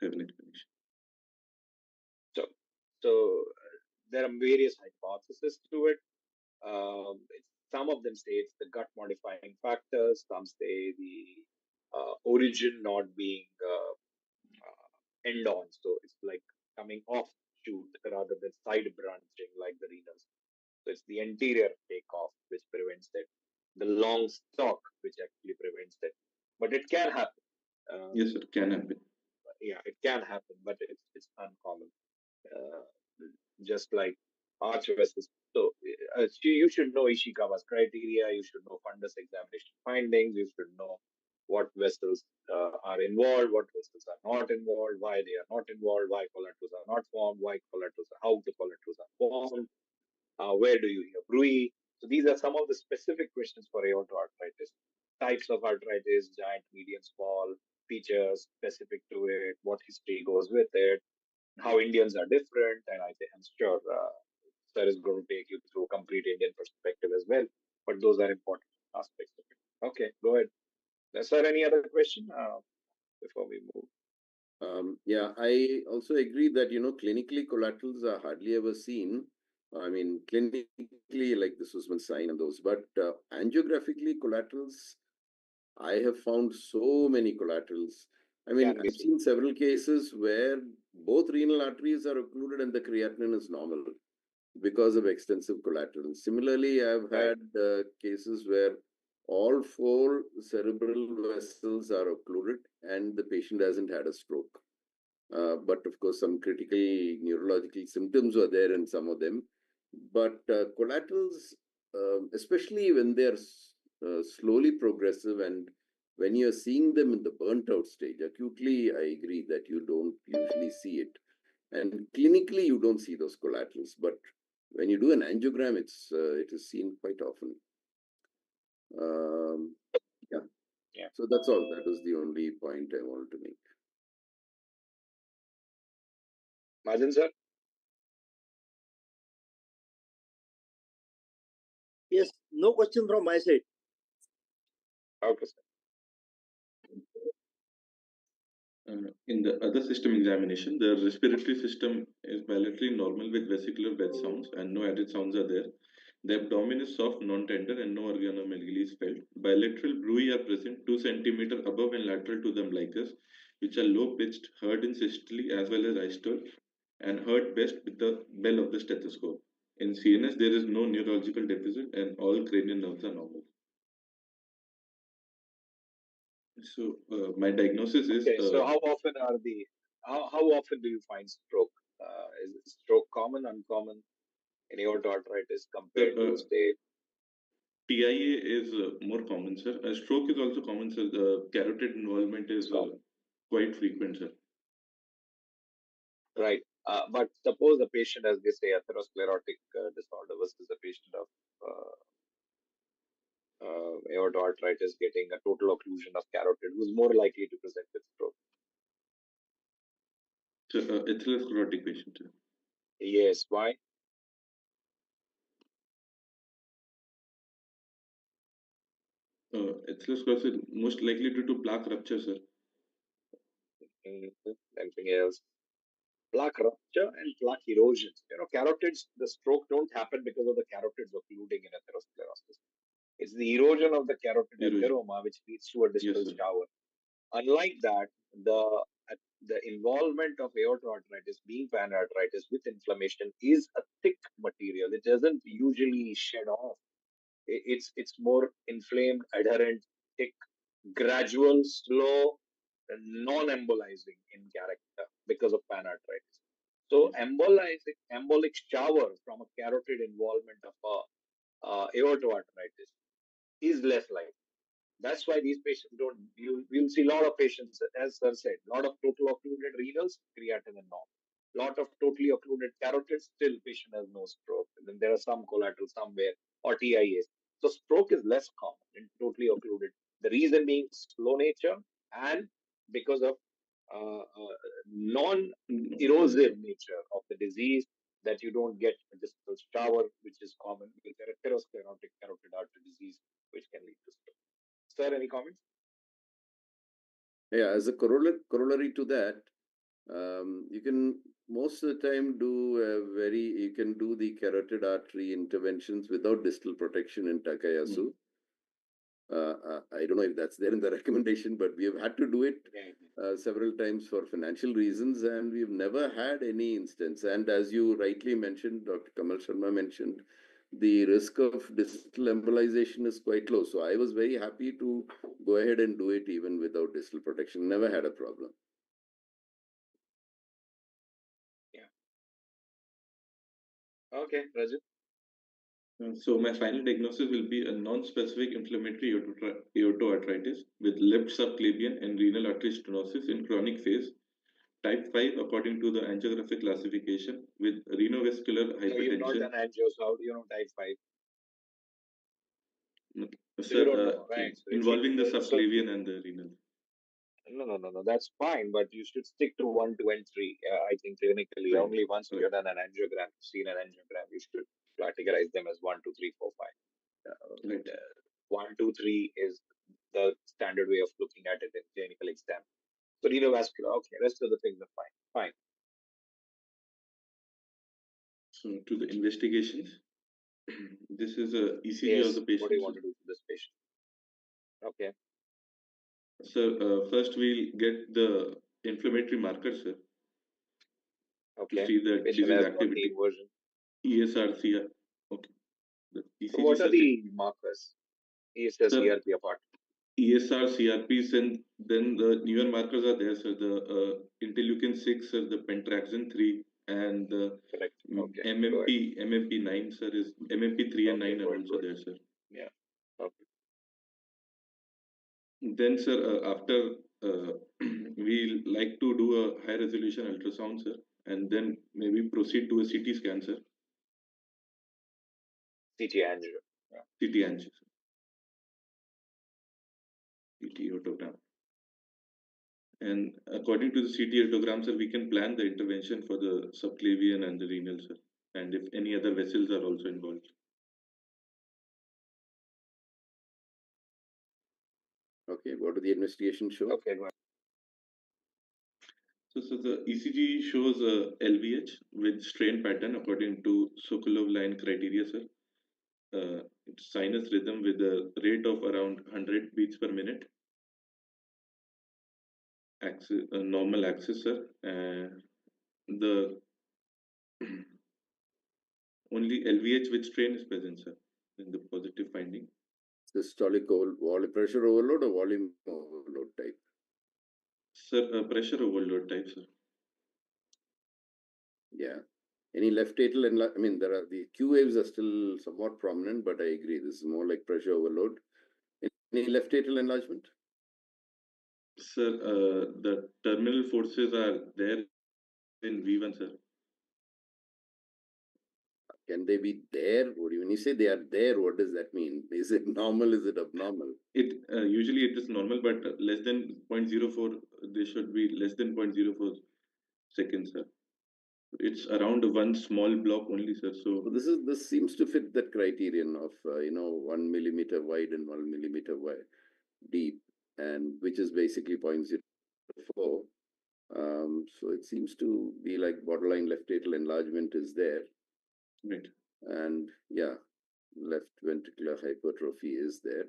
Definite connection. So there are various hypotheses to it. Some of them say it's the gut modifying factors. Some say the origin not being end on, so it's like coming off shoot rather than side branching like the renals. So it's the anterior takeoff which prevents it, the long stalk which actually prevents it. But it can happen. Yes, sir, can happen. Yeah, it can happen, but it's uncommon. Uh, just like arch vessels. So you should know Ishikawa's criteria. You should know fundus examination findings. You should know what vessels are involved, what vessels are not involved, why they are not involved, why collaterals are not formed, why collaterals are, how the collaterals are formed, where do you hear bruit. So these are some of the specific questions for aortoarthritis. Types of arthritis, giant, medium, small, features specific to it, what history goes with it, how Indians are different, and I'm sure Sir is going to take you through a complete Indian perspective as well. But those are important aspects of it. Okay, go ahead. Sir, any other question before we move? Yeah, I also agree that, clinically collaterals are hardly ever seen. I mean, clinically, like the Sussman sign and those, but angiographically, collaterals, I have found so many collaterals. I mean, Can be I've seen. seen several cases where both renal arteries are occluded and the creatinine is normal because of extensive collaterals. Similarly, I've Right. had cases where all four cerebral vessels are occluded and the patient hasn't had a stroke. But of course, some critical neurological symptoms were there in some of them. But collaterals, especially when they're slowly progressive and when you're seeing them in the burnt out stage, acutely, I agree that you don't usually see it. And clinically, you don't see those collaterals. But when you do an angiogram, it is seen quite often. Um, yeah. Yeah. So that's all. That was the only point I wanted to make. Majan sir? Yes, no question from my side. Okay, sir. In the other system examination, the respiratory system is bilaterally normal with vesicular bed sounds and no added sounds are there. The abdomen is soft, non-tender, and no organomegaly is felt. Bilateral bruit are present 2 centimeter above and lateral to the umbilicus, which are low-pitched, heard in systole as well as systole, and heard best with the bell of the stethoscope. In CNS, there is no neurological deficit and all cranial nerves are normal. So my diagnosis is Okay, so how often do you find stroke? Is stroke common, uncommon in aorta arthritis compared to the say TIA is more common, sir. Stroke is also common, sir. The carotid involvement it's is common, quite frequent, sir. right? But suppose a patient has this say atherosclerotic disorder versus a patient of aorta arthritis getting a total occlusion of carotid, who's more likely to present with stroke? So, atherosclerotic patient, sir. Yes, why? Atherosclerosis is most likely due to plaque rupture, sir. Anything else? Plaque rupture and plaque erosion. Carotids, the stroke don't happen because of the carotids occluding in atherosclerosis. It's the erosion of the carotid Erosion. enteroma which leads to a Yes, distal sir. shower. Unlike that, the involvement of aorta arthritis, being panarthritis with inflammation, is a thick material. It doesn't usually shed off. It's more inflamed, adherent, thick, gradual, slow, and non-embolizing in character because of panarthritis. So Yes. embolic shower from a carotid involvement of aorta arthritis is less likely. That's why these patients don't. You'll see a lot of patients, as sir said, a lot of total occluded renals, creatinine norm. Lot of totally occluded carotids, still patient has no stroke. And then there are some collateral somewhere or TIAs. So stroke is less common in totally occluded. The reason being slow nature and because of non-erosive nature of the disease that you don't get a distal shower, which is common with atherosclerotic carotid artery disease, which can lead to stroke. Sir, any comments? Yeah, as a corollary to that, you can most of the time you can do the carotid artery interventions without distal protection in Takayasu. I don't know if that's there in the recommendation, but we have had to do it several times for financial reasons, and we've never had any instance. And as you rightly mentioned, Dr. Kamal Sharma mentioned, the risk of distal embolization is quite low. So I was very happy to go ahead and do it even without distal protection. Never had a problem. Yeah. Okay, Rajat. So my final diagnosis will be a non-specific inflammatory aortoarthritis with left subclavian and renal artery stenosis in chronic phase, type 5 according to the angiographic classification with renovascular No, you've not hypertension. done angio, so how do you know type 5? So Sir, you don't know, right? So involving the so subclavian and the renal. no. That's fine, but you should stick to 1, 2, and 3. I think clinically, Right, only once right, you've done an angiogram, seen an angiogram, you should categorize them as 1, 2, 3, 4, 5. right. 1, 2, 3 is the standard way of looking at it in clinical exam. So renovascular, okay. Rest of the things are fine. Fine. So to the investigations, this is a ECG of Yes. the What do you patient. want to do for this patient? Okay. So first we'll get the inflammatory markers, sir, to Okay. see the Patient disease has got the activity. inversion. ESRCR. Okay. The So ECG what are circuit. the markers? ESL Sir, CRP apart. ESR, CRPs, and then the newer markers are there, sir. The interleukin 6, sir, the pentraxin 3, and the Correct. Okay. Go ahead. MMP 9, sir, is MMP 3 and Okay. 9 Go are ahead. also there, sir. Yeah. Okay. Then, sir, after we like to do a high resolution ultrasound, sir, and then maybe proceed to a CT scan, sir, CT angio. Yeah. CT angio, sir. CT autogram. And according to the CT autogram, sir, we can plan the intervention for the subclavian and the renal, sir, and if any other vessels are also involved. Okay, what do the investigation show? Okay. Go ahead. So the ECG shows LVH with strain pattern according to Sokolov line criteria, sir. It's sinus rhythm with a rate of around 100 beats per minute. Axis, normal axis, sir. The only LVH with strain is present, sir, in the positive finding. Systolic pressure overload or volume overload type? Sir, pressure overload type, sir. Yeah. Any left atrial enlargement? I mean, there are the Q waves are still somewhat prominent, but I agree. This is more like pressure overload. Any left atrial enlargement? Sir, the terminal forces are there in V1, sir. Can they be there? When you say they are there, what does that mean? Is it normal? Is it abnormal? It usually it is normal, but less than 0.04. They should be less than 0.04 seconds, sir. It's around one small block only, sir. So this seems to fit that criterion of 1 millimeter wide and 1 millimeter wide deep, and which is basically 0.04. So it seems to be like borderline left atrial enlargement is there. right. And yeah, left ventricular hypertrophy is there.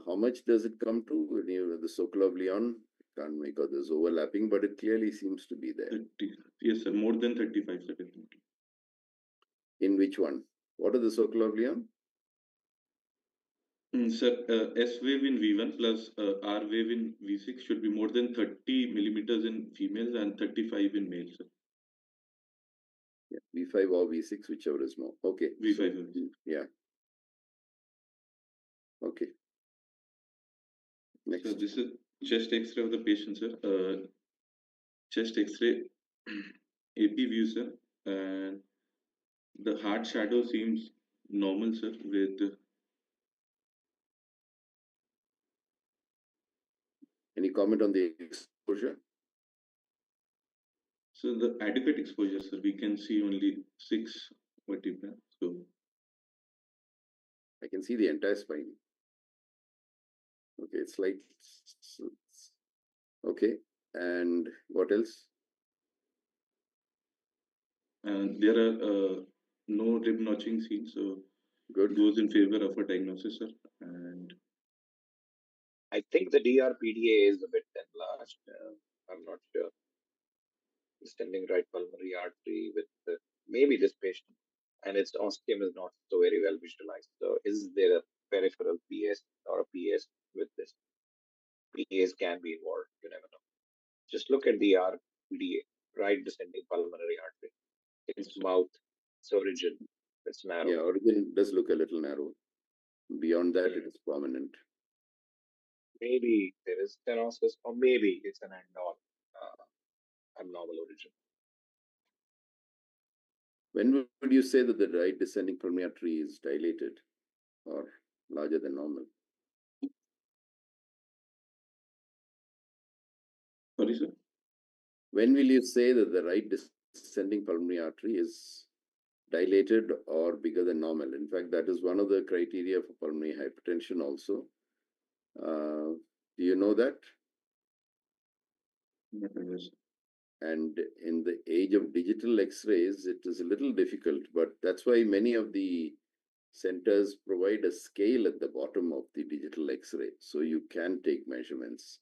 How much does it come to when you the Sokolov Leon? Can't make out there's overlapping, but it clearly seems to be there. 30, yes, sir. More than 35 seconds. In which one? What are the Sokolov Leon? Sir, S wave in V1 plus R wave in V6 should be more than 30 millimeters in females and 35 in males, sir. Yeah, V5 or V6, whichever is more. Okay. V5. So, yeah. Okay. Next. So this is chest X-ray of the patient, sir. Chest X-ray AP view, sir, and the heart shadow seems normal, sir, with Any comment on the exposure? so the adequate exposure, sir. We can see only 6 vertebrae. So I can see the entire spine. Okay, it's like okay. And what else? and there are no rib notching seen, so Good. goes in favor of a diagnosis, sir. And I think the DRPDA is a bit enlarged. I'm not sure. Distending right pulmonary artery with maybe this patient, and its ostium is not so very well visualized. So, is there a peripheral PS or a PS with this? PAs can be involved. You never know. Just look at the RPDA, right descending pulmonary artery. Its mouth, its origin, it's narrow. Yeah, origin does look a little narrow. Beyond that, it is prominent. Maybe there is stenosis, or maybe it's an abnormal origin. When would you say that the right descending pulmonary artery is dilated or larger than normal? sorry, sir. When will you say that the right descending pulmonary artery is dilated or bigger than normal? In fact, that is one of the criteria for pulmonary hypertension also. Do you know that? Yes. And in the age of digital x-rays, it is a little difficult, but that's why many of the centers provide a scale at the bottom of the digital x-ray, so you can take measurements.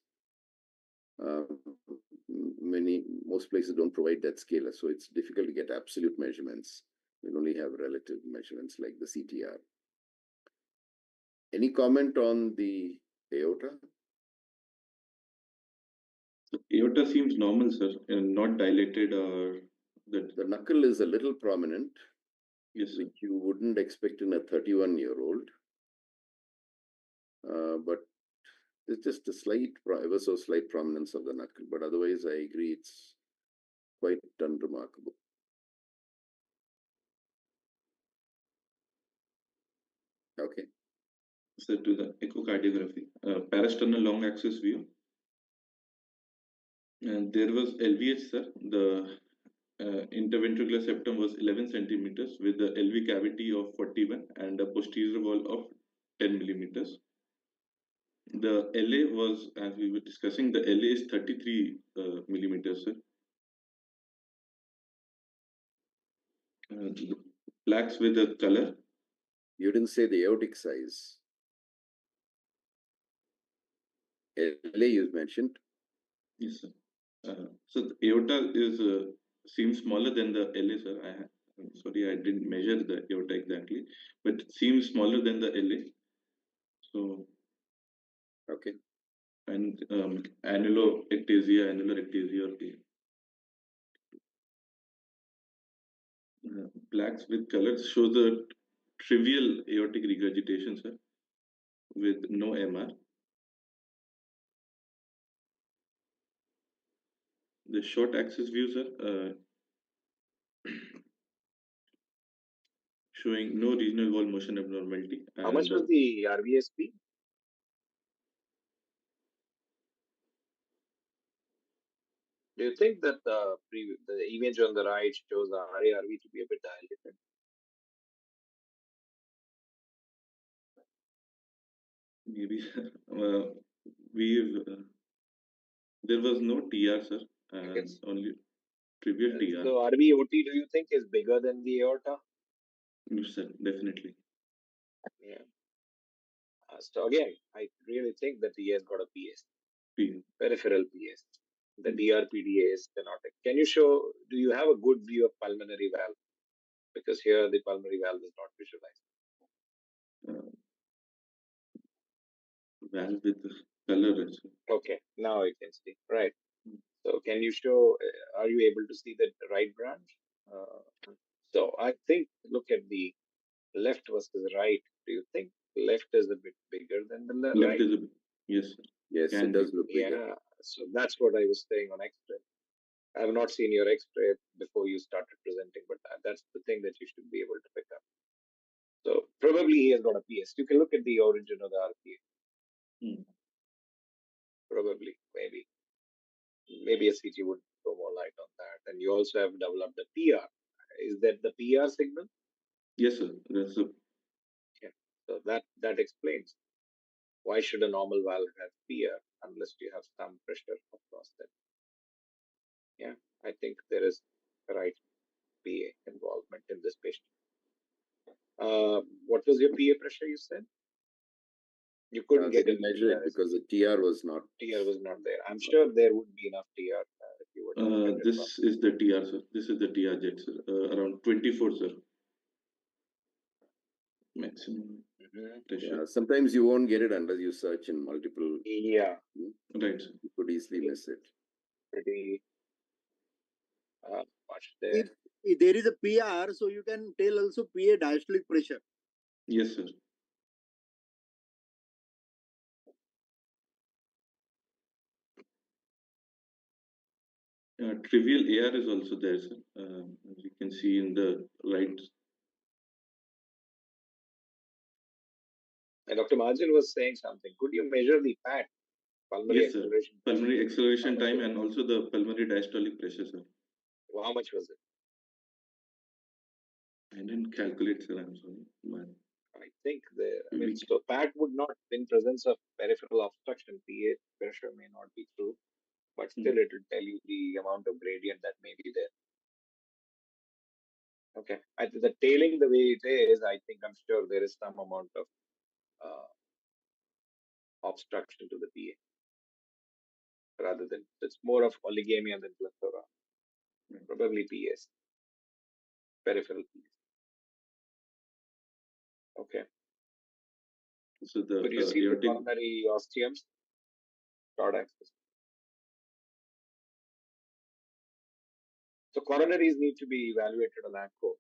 Most places don't provide that scale, so it's difficult to get absolute measurements. We'll only have relative measurements like the CTR. Any comment on the aorta? The aorta seems normal, sir, and not dilated or that. The knuckle is a little prominent, Yes, sir. which you wouldn't expect in a 31-year-old. But it's just a slight, ever so slight prominence of the knuckle. But otherwise, I agree, it's quite unremarkable. Okay. So to the echocardiography, parasternal long axis view. And there was LVH, sir. The interventricular septum was 11 centimeters with the LV cavity of 41 and a posterior wall of 10 millimeters. The LA was, as we were discussing, the LA is 33 millimeters, sir. Plaques with a color. You didn't say the aortic size. LA you mentioned. Yes, sir. So the aorta is seems smaller than the LA, sir. I'm sorry, I didn't measure the aorta exactly, but it seems smaller than the LA. So, Okay. and annular ectasia, okay. Plaques with colors show the trivial aortic regurgitation, sir, with no MR. The short axis view, sir, showing no regional wall motion abnormality. How much And was the RVSP? Do you think that the image on the right shows the RARV to be a bit dilated? maybe we've there was no TR, sir, and only trivial TR. So RVOT, do you think is bigger than the aorta? Yes, sir, definitely. Yeah. So again, I really think that he has got a PS, P. peripheral PS. The DRPDA is stenotic. Can you show? Do you have a good view of pulmonary valve? Because here the pulmonary valve is not visualized. Valve with the color also. Okay, now I can see. Right. So can you show? Are you able to see the right branch? So I think look at the left versus right. Do you think left is a bit bigger than the Left right? is a yes, sir. Yes, Can it does be. look bigger. Yeah. So that's what I was saying on X-ray. I have not seen your X-ray before you started presenting, but that's the thing that you should be able to pick up. So probably he has got a PS. You can look at the origin of the RPA. Probably, maybe a CT would throw more light on that. And you also have developed a PR. Is that the PR signal? Yes, sir. That's a. Yeah. So that explains why should a normal valve have PR unless you have some pressure across that. Yeah, I think there is right PA involvement in this patient. What was your PA pressure? You said you couldn't They get didn't any measure it TR. because the TR was not. TR was not there. I'm sure there would be enough TR if you were to look at it. This is the TR, sir. This is the TR jet, sir. Around 24, sir. Maximum pressure. Yeah, sometimes you won't get it unless you search in multiple. Yeah. Right, sir. You could easily miss it. Pretty much there. If there is a PR, so you can tell also PA diastolic pressure. Yes, sir. Trivial AR is also there, sir. As you can see in the right. And Dr. Mahajan was saying something. Could you measure the PAT, pulmonary Yes, sir. acceleration? Pulmonary acceleration time and also the pulmonary diastolic pressure, sir. Well, how much was it? I didn't calculate, sir. I'm sorry. But I think so PAT would not, in presence of peripheral obstruction, PA pressure may not be true, but still it will tell you the amount of gradient that may be there. Okay. The tailing the way it is, I think I'm sure there is some amount of obstruction to the PA rather than it's more of oligamia than plethora. Probably PS, peripheral PS. Okay. So the Could you see the aortic. coronary osteums? Broad axis. So coronaries need to be evaluated on ANCO.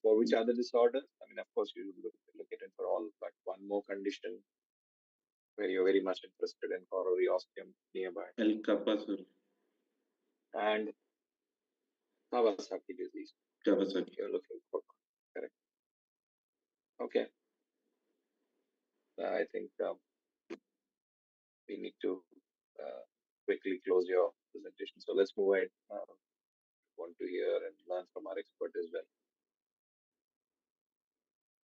For which other disorders? I mean, of course, you look at it for all, but one more condition where you're very much interested in coronary osteum nearby. El Kappa, sir. And Kawasaki disease. Kawasaki. You're looking for. Correct. Okay. I think we need to quickly close your presentation. So let's move ahead. Want to hear and learn from our expert as well.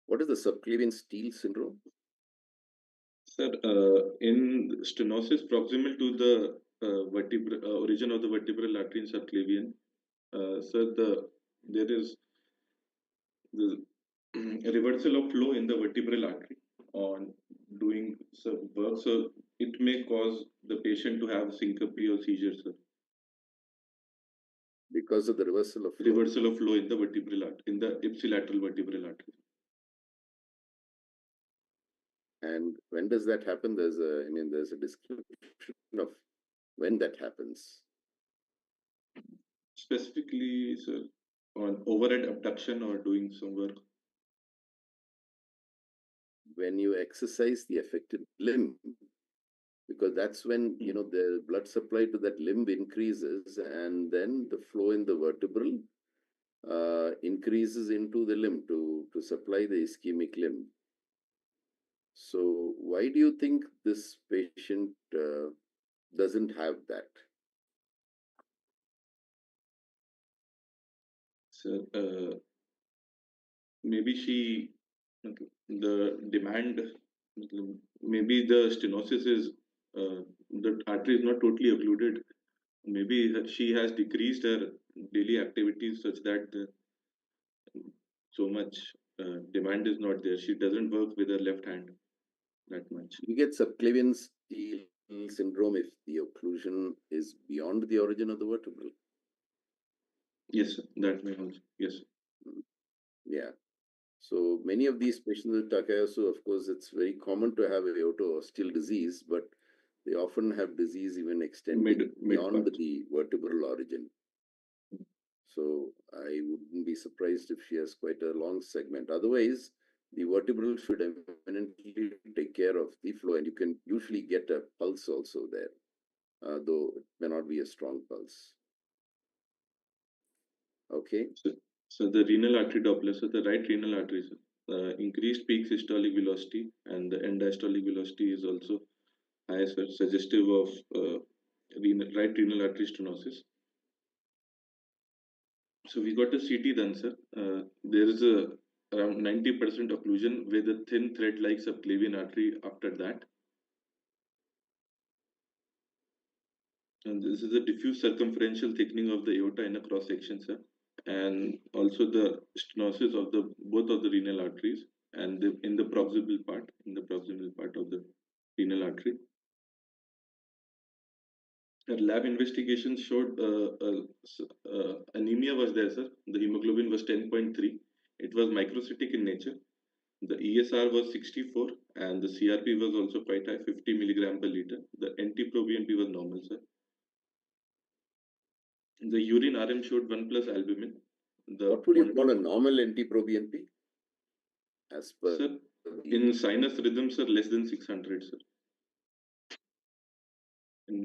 What is the subclavian steal syndrome? Sir, in stenosis proximal to the origin of the vertebral artery in subclavian, sir, there is the reversal of flow in the vertebral artery on doing some work. So it may cause the patient to have syncope or seizure, sir. Because of the reversal of flow? Reversal of flow in the vertebral artery, in the ipsilateral vertebral artery. And when does that happen? There's a description of when that happens. Specifically, sir, on overhead abduction or doing some work. When you exercise the affected limb, because that's when the blood supply to that limb increases, and then the flow in the vertebral increases into the limb to supply the ischemic limb. So why do you think this patient doesn't have that? So maybe the demand, maybe the stenosis is, the artery is not totally occluded. Maybe she has decreased her daily activities such that so much demand is not there. She doesn't work with her left hand that much. You get subclavian steal syndrome if the occlusion is beyond the origin of the vertebral. Yes, sir. That may also. Yes. Yeah. So many of these patients with Takayasu, of course, it's very common to have aorto-osteal disease, but they often have disease even extending beyond the vertebral origin. So I wouldn't be surprised if she has quite a long segment. Otherwise, the vertebral should eminently take care of the flow, and you can usually get a pulse also there, though it may not be a strong pulse. Okay. So the renal artery Doppler, so the right renal artery, increased peak systolic velocity and the end diastolic velocity is also high, sir, suggestive of right renal artery stenosis. So we got a CT done, sir. There is around 90% occlusion with a thin thread-like subclavian artery after that. And this is a diffuse circumferential thickening of the aorta in a cross section, sir. And also the stenosis of the both of the renal arteries and in the proximal part, of the renal artery. The lab investigation showed anemia was there, sir. The hemoglobin was 10.3. It was microcytic in nature. The ESR was 64 and the CRP was also quite high, 50 milligram per liter. The NT-proBNP was normal, sir. The urine RM showed 1 plus albumin. What would you call a normal NT-proBNP? As per sir, in sinus rhythms are less than 600, sir.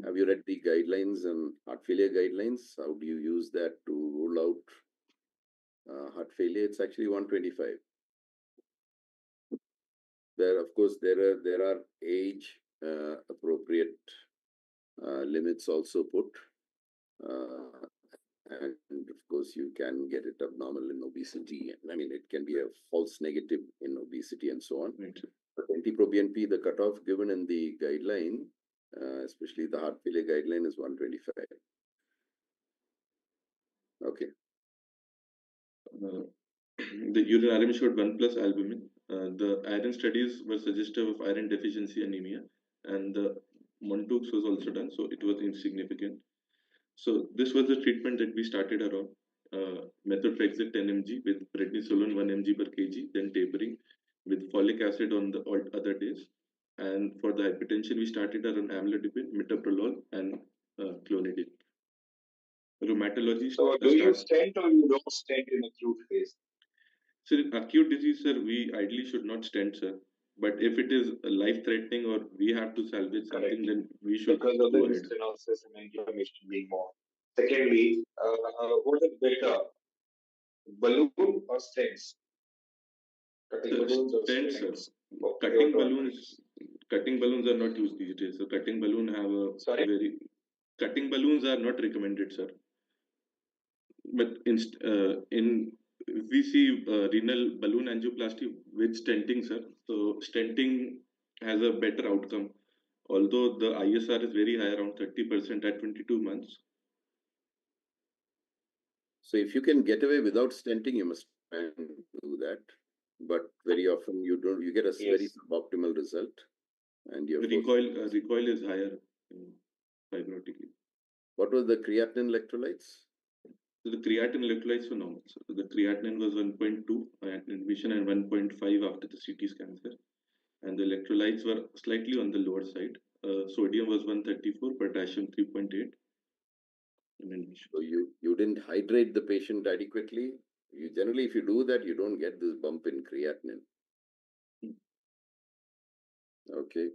Have you read the guidelines and heart failure guidelines? How do you use that to rule out heart failure? It's actually 125. There, of course, there are age appropriate limits also put, and of course you can get it abnormal in obesity. I mean, it can be a false negative in obesity and so on. Right. But NT-proBNP, the cutoff given in the guideline, especially the heart failure guideline, is 125. Okay. The urine RM showed 1 plus albumin. The iron studies were suggestive of iron deficiency anemia, and the Montux was also done, so it was insignificant. So this was the treatment that we started around. Methotrexate 10 mg with prednisolone 1 mg per kg, then tapering with folic acid on the other days. And for the hypertension, we started around amlodipine, metoprolol, and clonidine. Rheumatology So, do you start. stent or you don't stent in acute phase? So in acute disease, sir, we ideally should not stent, sir. But if it is life-threatening or we have to salvage something, Correct. then we should Because of the go ahead. stenosis and inflammation being more. Secondly, what is better, balloon or stents? Cutting So balloons or stents, sir. stents for Cutting balloons, aortoarthritis? cutting balloons are not used these days. So cutting balloon have a Sorry? very cutting balloons are not recommended, sir. But in we see renal balloon angioplasty with stenting, sir. So stenting has a better outcome. Although the ISR is very high, around 30% at 22 months. So if you can get away without stenting, you must try and do that. But very often you don't. You get a very Yes. suboptimal result, and you're forced. Recoil is higher fibrotically. What was the creatinine electrolytes? So the creatinine electrolytes were normal. So the creatinine was 1.2 at admission and 1.5 after the CT scan, sir. And the electrolytes were slightly on the lower side. Sodium was 134, potassium 3.8 in admission. So you didn't hydrate the patient adequately. You generally, if you do that, you don't get this bump in creatinine. Okay,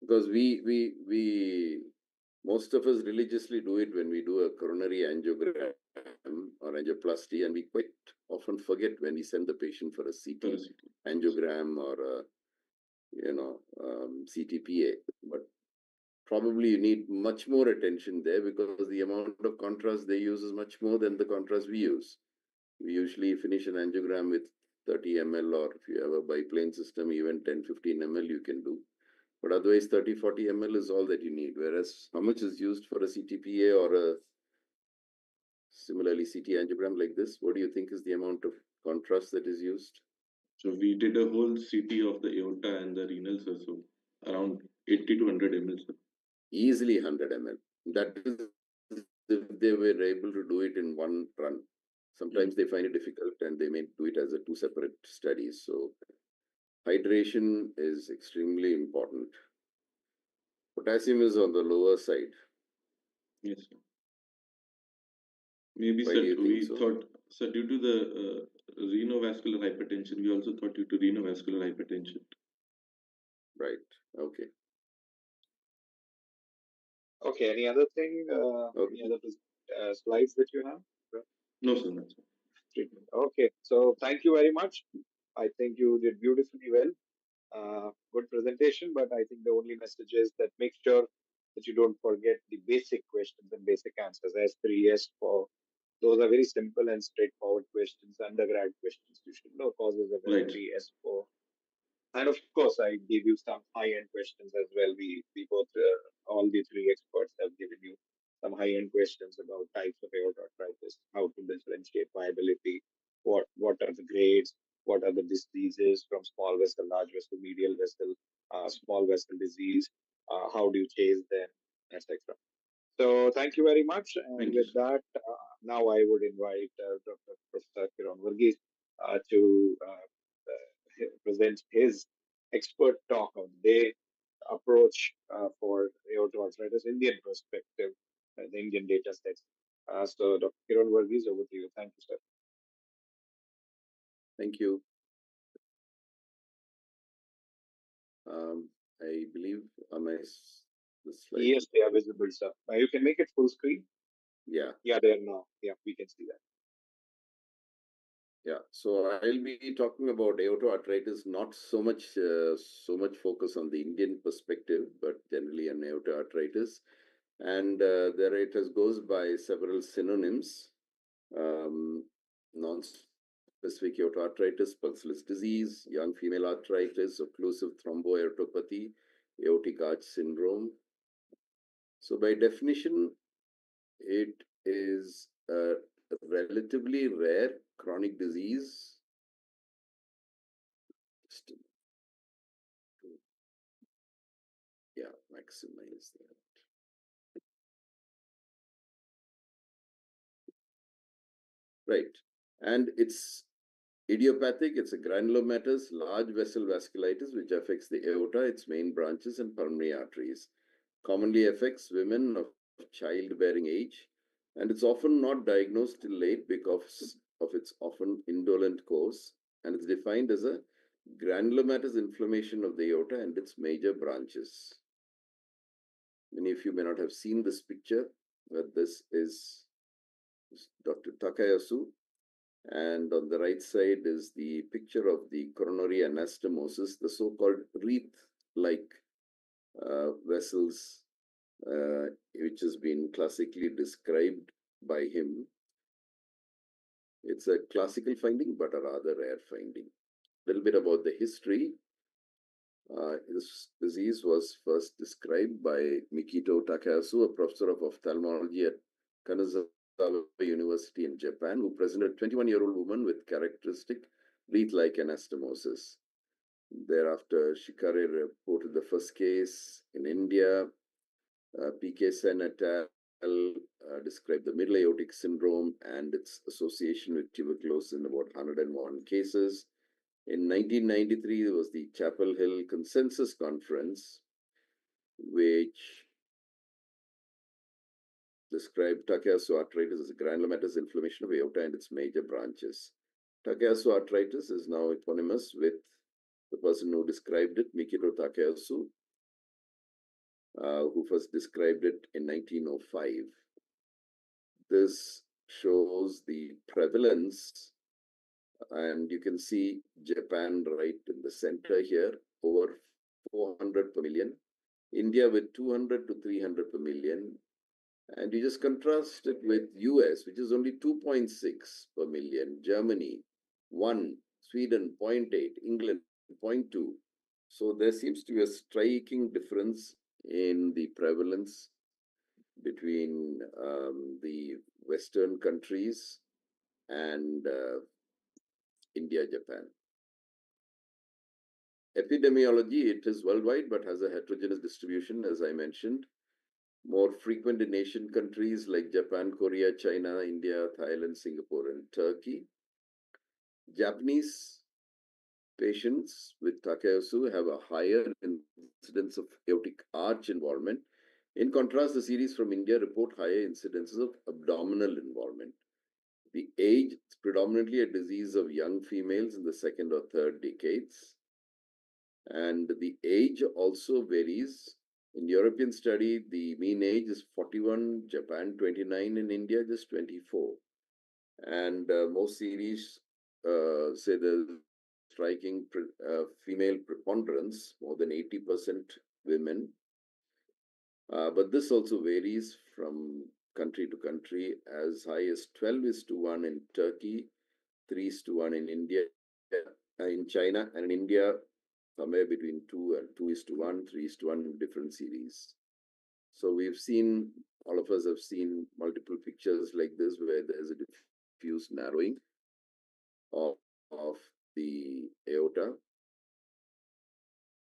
because we most of us religiously do it when we do a coronary angiogram or angioplasty, and we quite often forget when we send the patient for a CT angiogram or a, CTPA. But probably you need much more attention there because the amount of contrast they use is much more than the contrast we use. We usually finish an angiogram with 30 ml, or if you have a biplane system, even 10-15 ml you can do. But otherwise, 30-40 ml is all that you need. Whereas, how much is used for a CTPA or a similarly CT angiogram like this? What do you think is the amount of contrast that is used? So we did a whole CT of the aorta and the renal, sir. So around 80 to 100 ml, sir. Easily 100 ml. That is if they were able to do it in one run. Sometimes they find it difficult and they may do it as a two separate studies. So hydration is extremely important. Potassium is on the lower side. Yes, sir. Maybe, Why sir, do you think we so? thought, sir, due to the renovascular hypertension, we also thought due to renovascular hypertension. Right. Okay. Okay. Any other thing? Any Okay. other slides that you have? No, sir, no, sir. Treatment. Okay. So thank you very much. I think you did beautifully well. Good presentation, but I think the only message is that make sure that you don't forget the basic questions and basic answers. S3, S4, those are very simple and straightforward questions, undergrad questions. You should know causes of Right. S3, S4. And of course, I gave you some high-end questions as well. We both, all the three experts have given you some high-end questions about types of aortic arthritis, how to differentiate viability, what are the grades, what are the diseases from small vessel, large vessel, medial vessel, small vessel disease, how do you chase them, etc. So thank you very much. And Thank you, with sir. that, now I would invite Dr. Professor Kiran Varghese to present his expert talk on the day approach for aortic arthritis Indian perspective, the Indian data sets. So Dr. Kiran Varghese, over to you. Thank you, sir. Thank you. I believe the slides. Yes, they are visible, sir. You can make it full screen. Yeah. Yeah, they are now. Yeah, we can see that. Yeah. So I'll be talking about aortoarthritis, not so much focus on the Indian perspective, but generally on aortoarthritis. And there it has goes by several synonyms. Non-specific aortoarthritis, pulseless disease, young female arthritis, occlusive thromboaortopathy, aortic arch syndrome. So by definition, it is a relatively rare chronic disease. Yeah, maximize that. Right. And it's Idiopathic, it's a granulomatous large vessel vasculitis which affects the aorta, its main branches, and pulmonary arteries. Commonly affects women of childbearing age, and it's often not diagnosed till late because of its often indolent course, and it's defined as a granulomatous inflammation of the aorta and its major branches. Many of you may not have seen this picture, but this is Dr. Takayasu. And on the right side is the picture of the coronary anastomosis, the so-called wreath-like vessels, which has been classically described by him. It's a classical finding, but a rather rare finding. A little bit about the history. This disease was first described by Mikito Takayasu, a professor of ophthalmology at Kanazawa University in Japan, who presented a 21-year-old woman with characteristic wreath-like anastomosis. Thereafter, Shikare reported the first case in India. P.K. Sen et al. Described the middle aortic syndrome and its association with tuberculosis in about 101 cases. In 1993, there was the Chapel Hill Consensus Conference, which described Takayasu arthritis as a granulomatous inflammation of aorta and its major branches. Takayasu arthritis is now eponymous with the person who described it, Mikito Takayasu, who first described it in 1905. This shows the prevalence, and you can see Japan right in the center here, over 400 per million. India with 200 to 300 per million. And you just contrast it with US, which is only 2.6 per million, Germany 1, Sweden 0.8, England 0.2. So there seems to be a striking difference in the prevalence between the Western countries and India, Japan. Epidemiology, it is worldwide but has a heterogeneous distribution, as I mentioned. More frequent in Asian countries like Japan, Korea, China, India, Thailand, Singapore, and Turkey. Japanese patients with Takayasu have a higher incidence of aortic arch involvement. In contrast, the series from India report higher incidences of abdominal involvement. The age is predominantly a disease of young females in the second or third decades. And the age also varies. In European study, the mean age is 41, Japan 29, in India just 24. And most series say there's striking female preponderance, more than 80% women. But this also varies from country to country, as high as 12:1 in Turkey, 3:1 in India, in China, and in India, somewhere between 2:1, 3:1 in different series. So we've seen, all of us have seen multiple pictures like this where there's a diffuse narrowing of the aorta.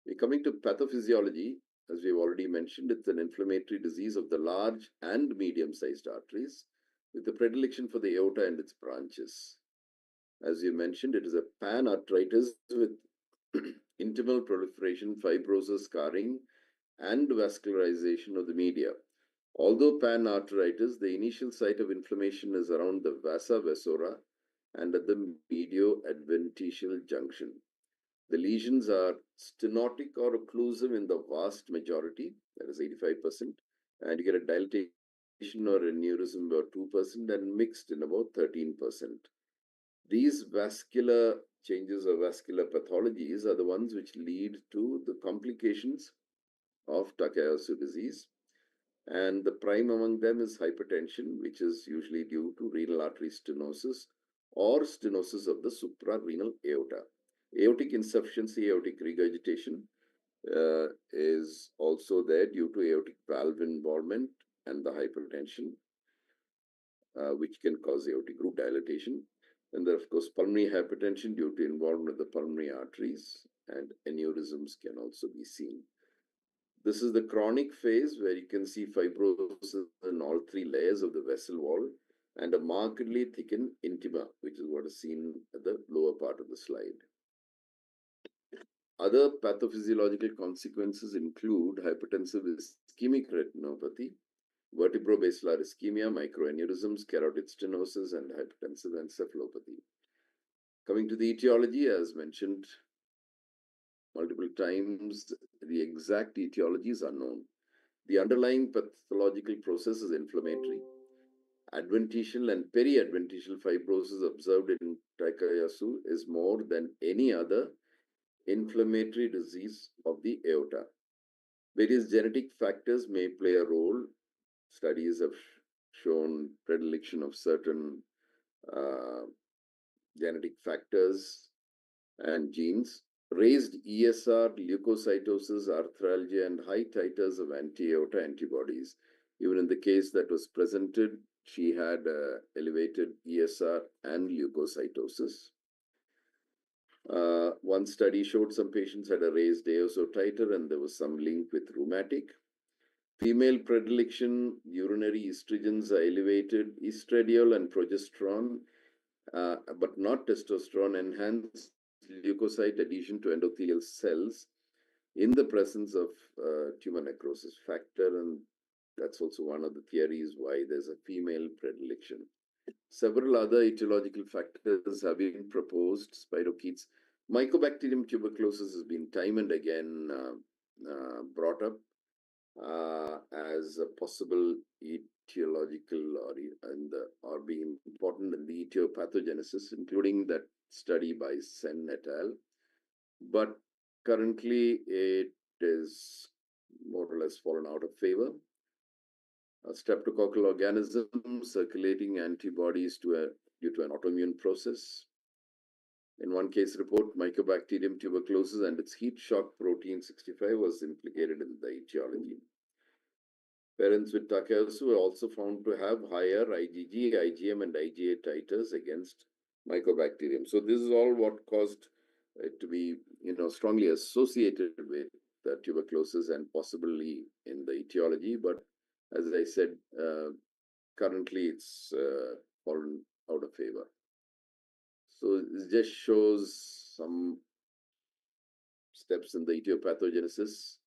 We're coming to pathophysiology. As we've already mentioned, it's an inflammatory disease of the large and medium-sized arteries with a predilection for the aorta and its branches. As you mentioned, it is a pan-arteritis with intimal proliferation, fibrosis, scarring, and vascularization of the media. Although pan-arteritis, the initial site of inflammation is around the vasa vasorum and at the medioadventitial junction. The lesions are stenotic or occlusive in the vast majority, that is 85%, and you get a dilatation or aneurysm about 2% and mixed in about 13%. These vascular changes or vascular pathologies are the ones which lead to the complications of Takayasu disease. And the prime among them is hypertension, which is usually due to renal artery stenosis or stenosis of the suprarenal aorta. Aortic insufficiency, aortic regurgitation is also there due to aortic valve involvement and the hypertension, which can cause aortic root dilatation. And there, of course, pulmonary hypertension due to involvement of the pulmonary arteries, and aneurysms can also be seen. This is the chronic phase where you can see fibrosis in all three layers of the vessel wall. and a markedly thickened intima, which is what is seen at the lower part of the slide. Other pathophysiological consequences include hypertensive ischemic retinopathy, vertebrobasilar ischemia, microaneurysms, carotid stenosis, and hypertensive encephalopathy. Coming to the etiology, as mentioned multiple times, the exact etiology is unknown. The underlying pathological process is inflammatory. Adventitial and periadventitial fibrosis observed in Takayasu is more than any other inflammatory disease of the aorta. Various genetic factors may play a role. Studies have shown predilection of certain uh, genetic factors and genes. Raised ESR, leukocytosis, arthralgia, and high titers of anti-aorta antibodies. Even in the case that was presented, she had elevated ESR and leukocytosis. One study showed some patients had a raised ASO titer and there was some link with rheumatic. Female predilection, urinary estrogens are elevated. Estradiol and progesterone, but not testosterone, enhance leukocyte adhesion to endothelial cells in the presence of tumor necrosis factor, and that's also one of the theories why there's a female predilection. Several other etiological factors have been proposed. Spirochetes, Mycobacterium tuberculosis has been time and again brought up as a possible etiological or being important in the etiopathogenesis, including that study by Sen et al. But currently, it is more or less fallen out of favor. A streptococcal organism circulating antibodies due to an autoimmune process. In one case report, Mycobacterium tuberculosis and its heat shock protein 65 was implicated in the etiology. Parents with Takayasu were also found to have higher IgG, IgM, and IgA titers against Mycobacterium. So this is all what caused it to be, strongly associated with tuberculosis and possibly in the etiology. But as I said, currently it's fallen out of favor. So it just shows some steps in the etiopathogenesis.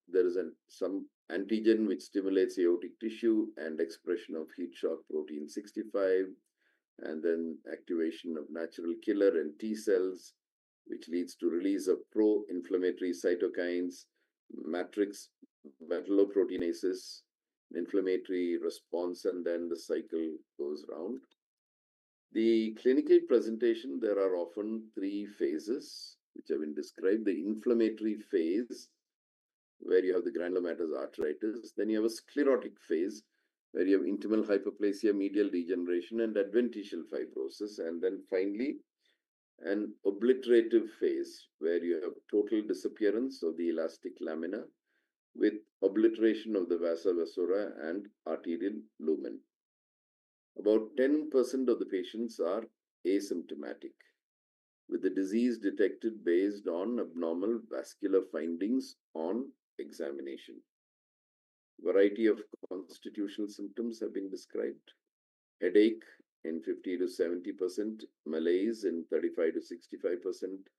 There is some antigen which stimulates aortic tissue and expression of heat shock protein 65, and then activation of natural killer and T cells, which leads to release of pro-inflammatory cytokines, matrix metalloproteinases, inflammatory response, and then the cycle goes round. The clinical presentation, there are often three phases which have been described. The inflammatory phase, where you have the granulomatous arteritis. Then you have a sclerotic phase, where you have intimal hyperplasia, medial degeneration, and adventitial fibrosis. And then finally, an obliterative phase, where you have total disappearance of the elastic lamina with obliteration of the vasa vasorum and arterial lumen. About 10% of the patients are asymptomatic, with the disease detected based on abnormal vascular findings on examination. Variety of constitutional symptoms have been described. Headache in 50 to 70%, malaise in 35 to 65%,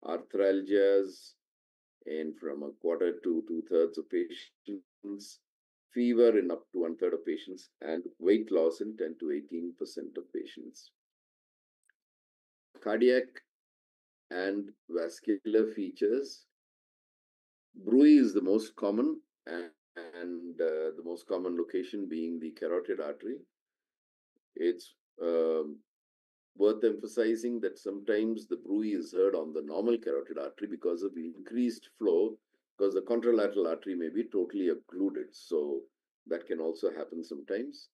arthralgias in from a quarter to two-thirds of patients, fever in up to one-third of patients, and weight loss in 10 to 18% of patients. Cardiac and vascular features. Bruit is the most common, and the most common location being the carotid artery. It's worth emphasizing that sometimes the bruit is heard on the normal carotid artery because of increased flow, because the contralateral artery may be totally occluded. So that can also happen sometimes.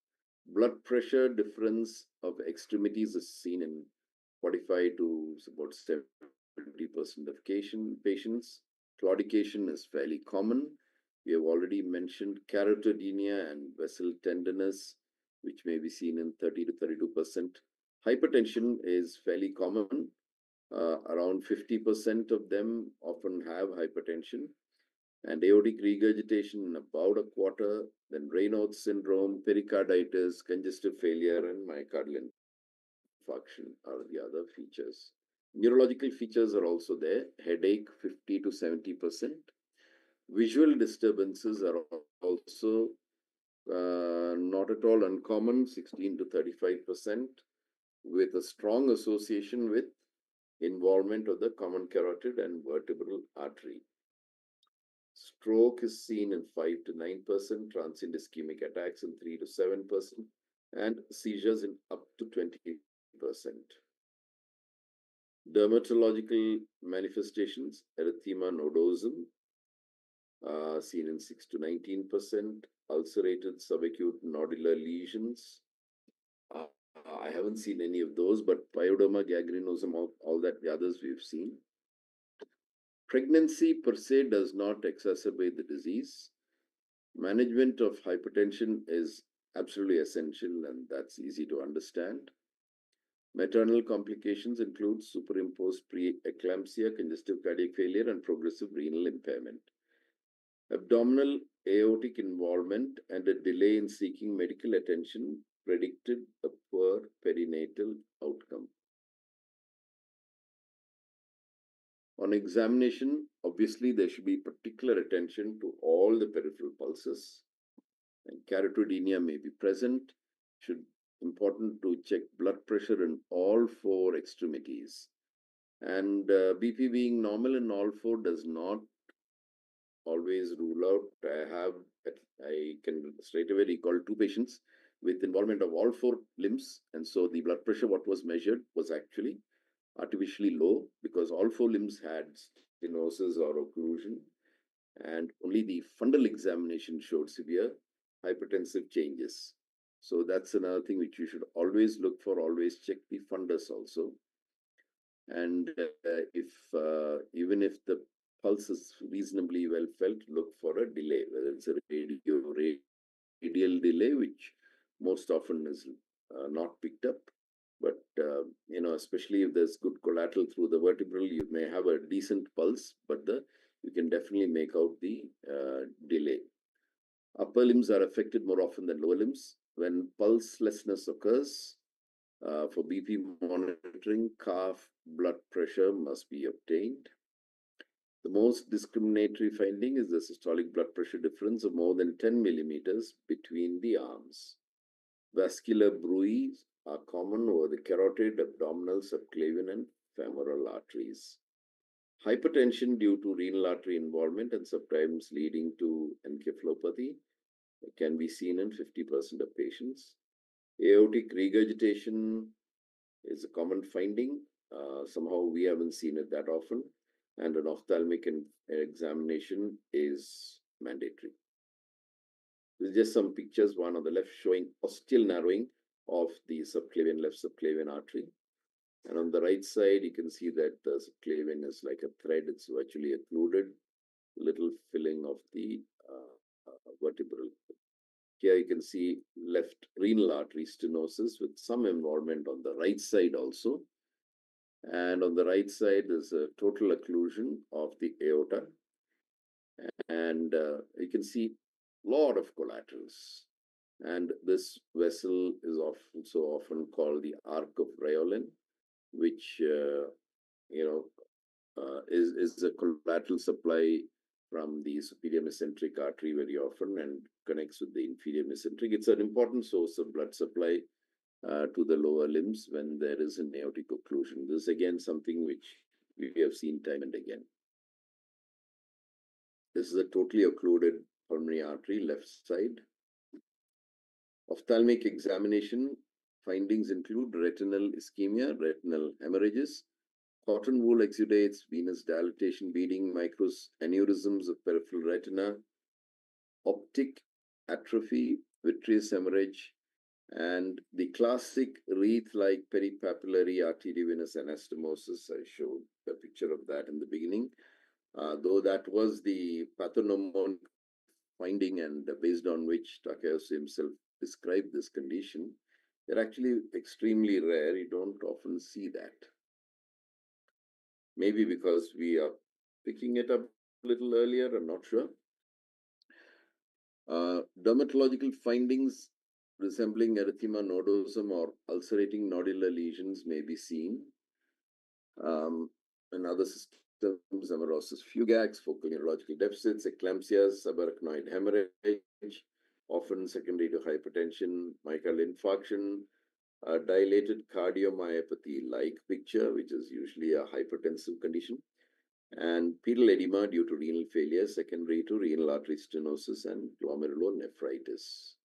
Blood pressure difference of extremities is seen in 45 to about 70% of patients. Claudication is fairly common. We have already mentioned carotidemia and vessel tenderness, which may be seen in 30 to 32%. Hypertension is fairly common. Around 50% of them often have hypertension. and aortic regurgitation in about a quarter, then Raynaud's syndrome, pericarditis, congestive failure, and myocardial infarction are the other features. Neurological features are also there: headache 50 to 70%. Visual disturbances are also not at all uncommon, 16 to 35%, with a strong association with involvement of the common carotid and vertebral artery. Stroke is seen in 5 to 9%, transient ischemic attacks in 3 to 7%, and seizures in up to 20%. Dermatological manifestations: erythema nodosum, seen in 6 to 19%, ulcerated subacute nodular lesions. I haven't seen any of those, but pyoderma gangrenosum, all that, the others we've seen. Pregnancy per se does not exacerbate the disease. Management of hypertension is absolutely essential, and that's easy to understand. Maternal complications include superimposed preeclampsia, congestive cardiac failure, and progressive renal impairment. Abdominal aortic involvement and a delay in seeking medical attention predicted a poor perinatal outcome. On examination, obviously, there should be particular attention to all the peripheral pulses, and carotidemia may be present. Should important to check blood pressure in all four extremities. And BP being normal in all four does not always rule out. I can straight away recall two patients with involvement of all four limbs, and so the blood pressure, what was measured, was actually artificially low because all four limbs had stenosis or occlusion, and only the fundal examination showed severe hypertensive changes. So that's another thing which you should always look for, always check the fundus also. And if even if the pulse is reasonably well felt, look for a delay, whether it's a radial delay, which most often is not picked up. But especially if there's good collateral through the vertebral, you may have a decent pulse, but you can definitely make out the delay. Upper limbs are affected more often than lower limbs. When pulselessness occurs, for BP monitoring, calf blood pressure must be obtained. The most discriminatory finding is the systolic blood pressure difference of more than 10 millimeters between the arms. Vascular bruits are common over the carotid, abdominal, subclavian, and femoral arteries. Hypertension due to renal artery involvement and sometimes leading to encephalopathy can be seen in 50% of patients. Aortic regurgitation is a common finding. Somehow we haven't seen it that often, and an ophthalmic examination is mandatory. There's just some pictures, one on the left showing ostial narrowing of the subclavian, left subclavian artery. And on the right side, you can see that the subclavian is like a thread. It's virtually occluded, little filling of the vertebral. Here you can see left renal artery stenosis with some involvement on the right side also. And on the right side, there's a total occlusion of the aorta. And you can see a lot of collaterals. And this vessel is also often called the arc of Rayolin, which is a collateral supply from the superior mesenteric artery very often and connects with the inferior mesenteric. It's an important source of blood supply to the lower limbs when there is an aortic occlusion. This is again something which we have seen time and again. This is a totally occluded pulmonary artery, left side. Ophthalmic examination findings include retinal ischemia, retinal hemorrhages, cotton wool exudates, venous dilatation, bleeding, microaneurysms of peripheral retina, optic atrophy, vitreous hemorrhage, and the classic wreath-like peripapillary arteriovenous anastomosis. I showed a picture of that in the beginning. Though that was the pathognomonic finding and based on which Takayasu himself described this condition, they're actually extremely rare. You don't often see that. Maybe because we are picking it up little earlier, I'm not sure. Dermatological findings resembling erythema nodosum or ulcerating nodular lesions may be seen. In other systems, amaurosis fugax, focal neurological deficits, eclampsia, subarachnoid hemorrhage, often secondary to hypertension, myocardial infarction, dilated cardiomyopathy like picture, which is usually a hypertensive condition, and pedal edema due to renal failure, secondary to renal artery stenosis and glomerulonephritis.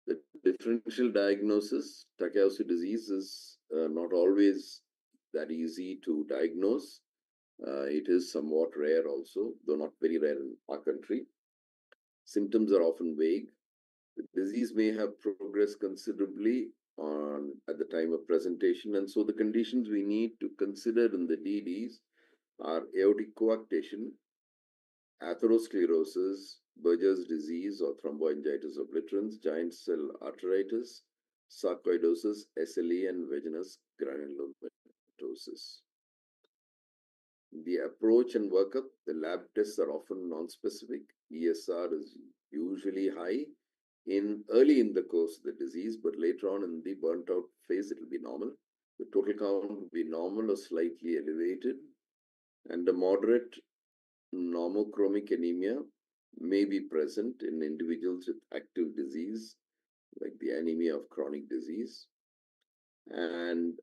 The differential diagnosis, Takeuchi disease, is not always that easy to diagnose. It is somewhat rare also, though not very rare in our country. Symptoms are often vague. The disease may have progressed considerably at the time of presentation, and so the conditions we need to consider in the DDs are aortic coarctation, atherosclerosis, Berger's disease or thromboangiitis obliterans, giant cell arteritis, sarcoidosis, SLE, and vaginous granulomatosis. The approach and workup, the lab tests are often non-specific. ESR is usually high early in the course of the disease, but later on in the burnt out phase, it will be normal. The total count will be normal or slightly elevated, and a moderate normochromic anemia may be present in individuals with active disease, like the anemia of chronic disease, and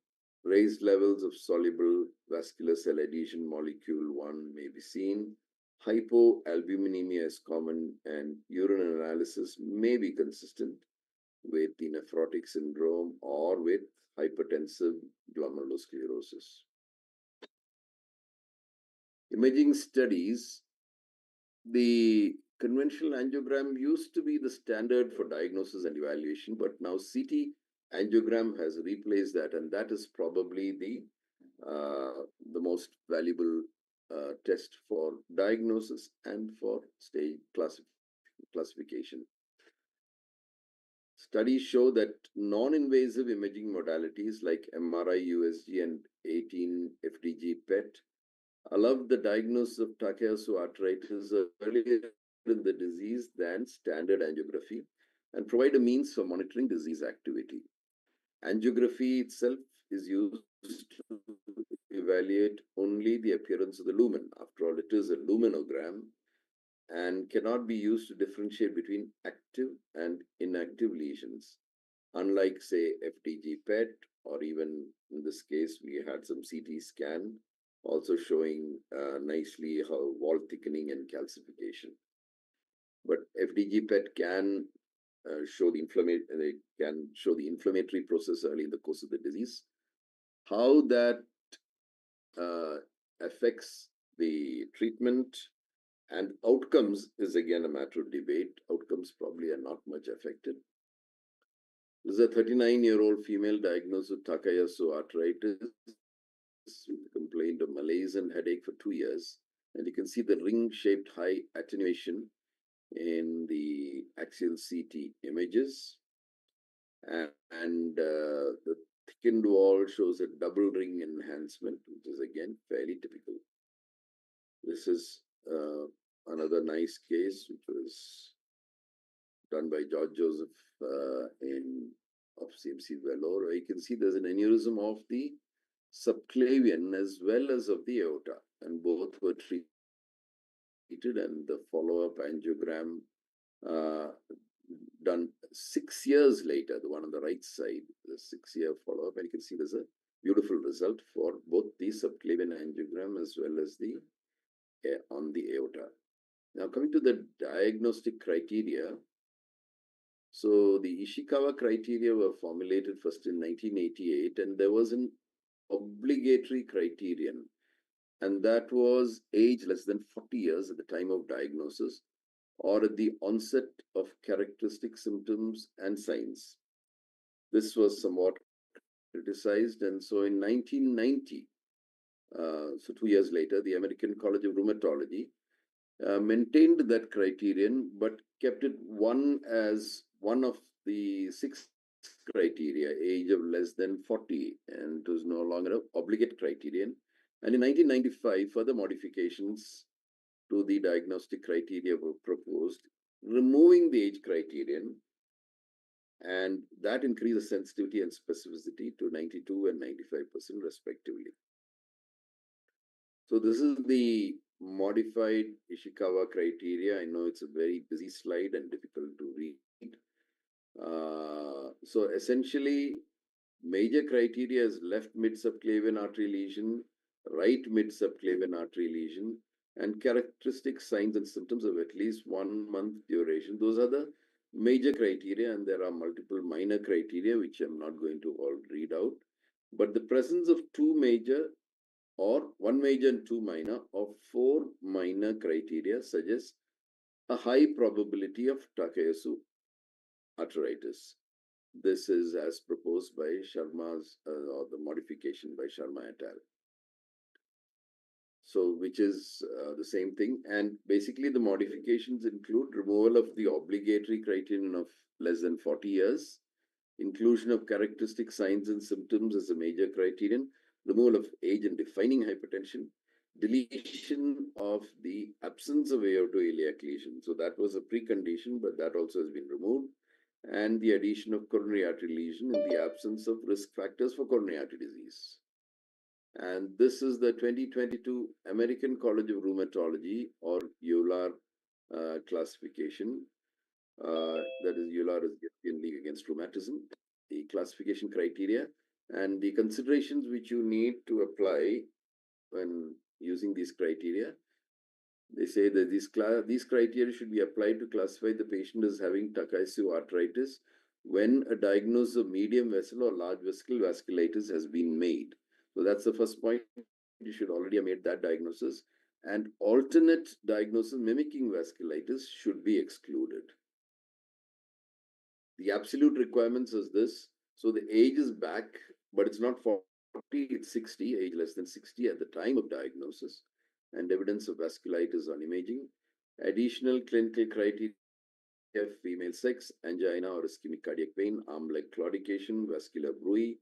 raised levels of soluble vascular cell adhesion molecule 1 may be seen. Hypoalbuminemia is common, and urine analysis may be consistent with the nephrotic syndrome or with hypertensive glomerulosclerosis. Imaging studies, the conventional angiogram used to be the standard for diagnosis and evaluation, but now CT angiogram has replaced that, and that is probably the most valuable test for diagnosis and for stage classification. Studies show that non-invasive imaging modalities like MRI, USG, and 18 FDG PET allowed the diagnosis of Takeuchi arteritis earlier in the disease than standard angiography and provide a means for monitoring disease activity. Angiography itself is used to evaluate only the appearance of the lumen. After all, it is a luminogram and cannot be used to differentiate between active and inactive lesions. Unlike, say, FDG PET, or even in this case, we had some CT scan also showing nicely how wall thickening and calcification. But FDG PET can show the inflammatory process early in the course of the disease. How that affects the treatment and outcomes is again a matter of debate. Outcomes probably are not much affected. This is a 39-year-old female diagnosed with Takayasu arteritis with complaint of malaise and headache for 2 years. And you can see the ring-shaped high attenuation in the axial CT images. And the thickened wall shows a double ring enhancement, which is again fairly typical. This is another nice case, which was done by George Joseph of CMC Vellore. You can see there's an aneurysm of the subclavian as well as of the aorta, and both were treated, and the follow-up angiogram done 6 years later, the one on the right side, the 6-year follow-up, and you can see there's a beautiful result for both the subclavian angiogram as well as the on the aorta. Now, coming to the diagnostic criteria, so the Ishikawa criteria were formulated first in 1988, and there was an obligatory criterion, and that was age less than 40 years at the time of diagnosis or at the onset of characteristic symptoms and signs. This was somewhat criticized, and so in 1990, so 2 years later, the American College of Rheumatology maintained that criterion, but kept it as one of the 6 criteria, age of less than 40, and it was no longer an obligate criterion. And in 1995, further modifications to the diagnostic criteria were proposed, removing the age criterion, and that increased the sensitivity and specificity to 92 and 95% respectively. So this is the modified Ishikawa criteria. I know it's a very busy slide and difficult to read. So essentially, major criteria is left mid-subclavian artery lesion, right mid-subclavian artery lesion, and characteristic signs and symptoms of at least 1 month duration. Those are the major criteria, and there are multiple minor criteria, which I'm not going to all read out. But the presence of two major or one major and two minor or four minor criteria suggests a high probability of Takayasu arteritis. This is as proposed by Sharma's or the modification by Sharma et al. So, which is the same thing. And basically, the modifications include removal of the obligatory criterion of less than 40 years, inclusion of characteristic signs and symptoms as a major criterion, removal of age and defining hypertension, deletion of the absence of aortoiliac lesion. So that was a precondition, but that also has been removed. And the addition of coronary artery lesion in the absence of risk factors for coronary artery disease. And this is the 2022 American College of Rheumatology, or EULAR classification. That is EULAR is European League Against Rheumatism. The classification criteria and the considerations which you need to apply when using these criteria. They say that these criteria should be applied to classify the patient as having Takayasu arteritis when a diagnosis of medium vessel or large vesicle vasculitis has been made. So that's the first point. You should already have made that diagnosis. And alternate diagnosis mimicking vasculitis should be excluded. The absolute requirements is this. So the age is back, but it's not 40, it's 60, age less than 60 at the time of diagnosis, and evidence of vasculitis on imaging. Additional clinical criteria: female sex, angina or ischemic cardiac pain, arm leg claudication, vascular bruit,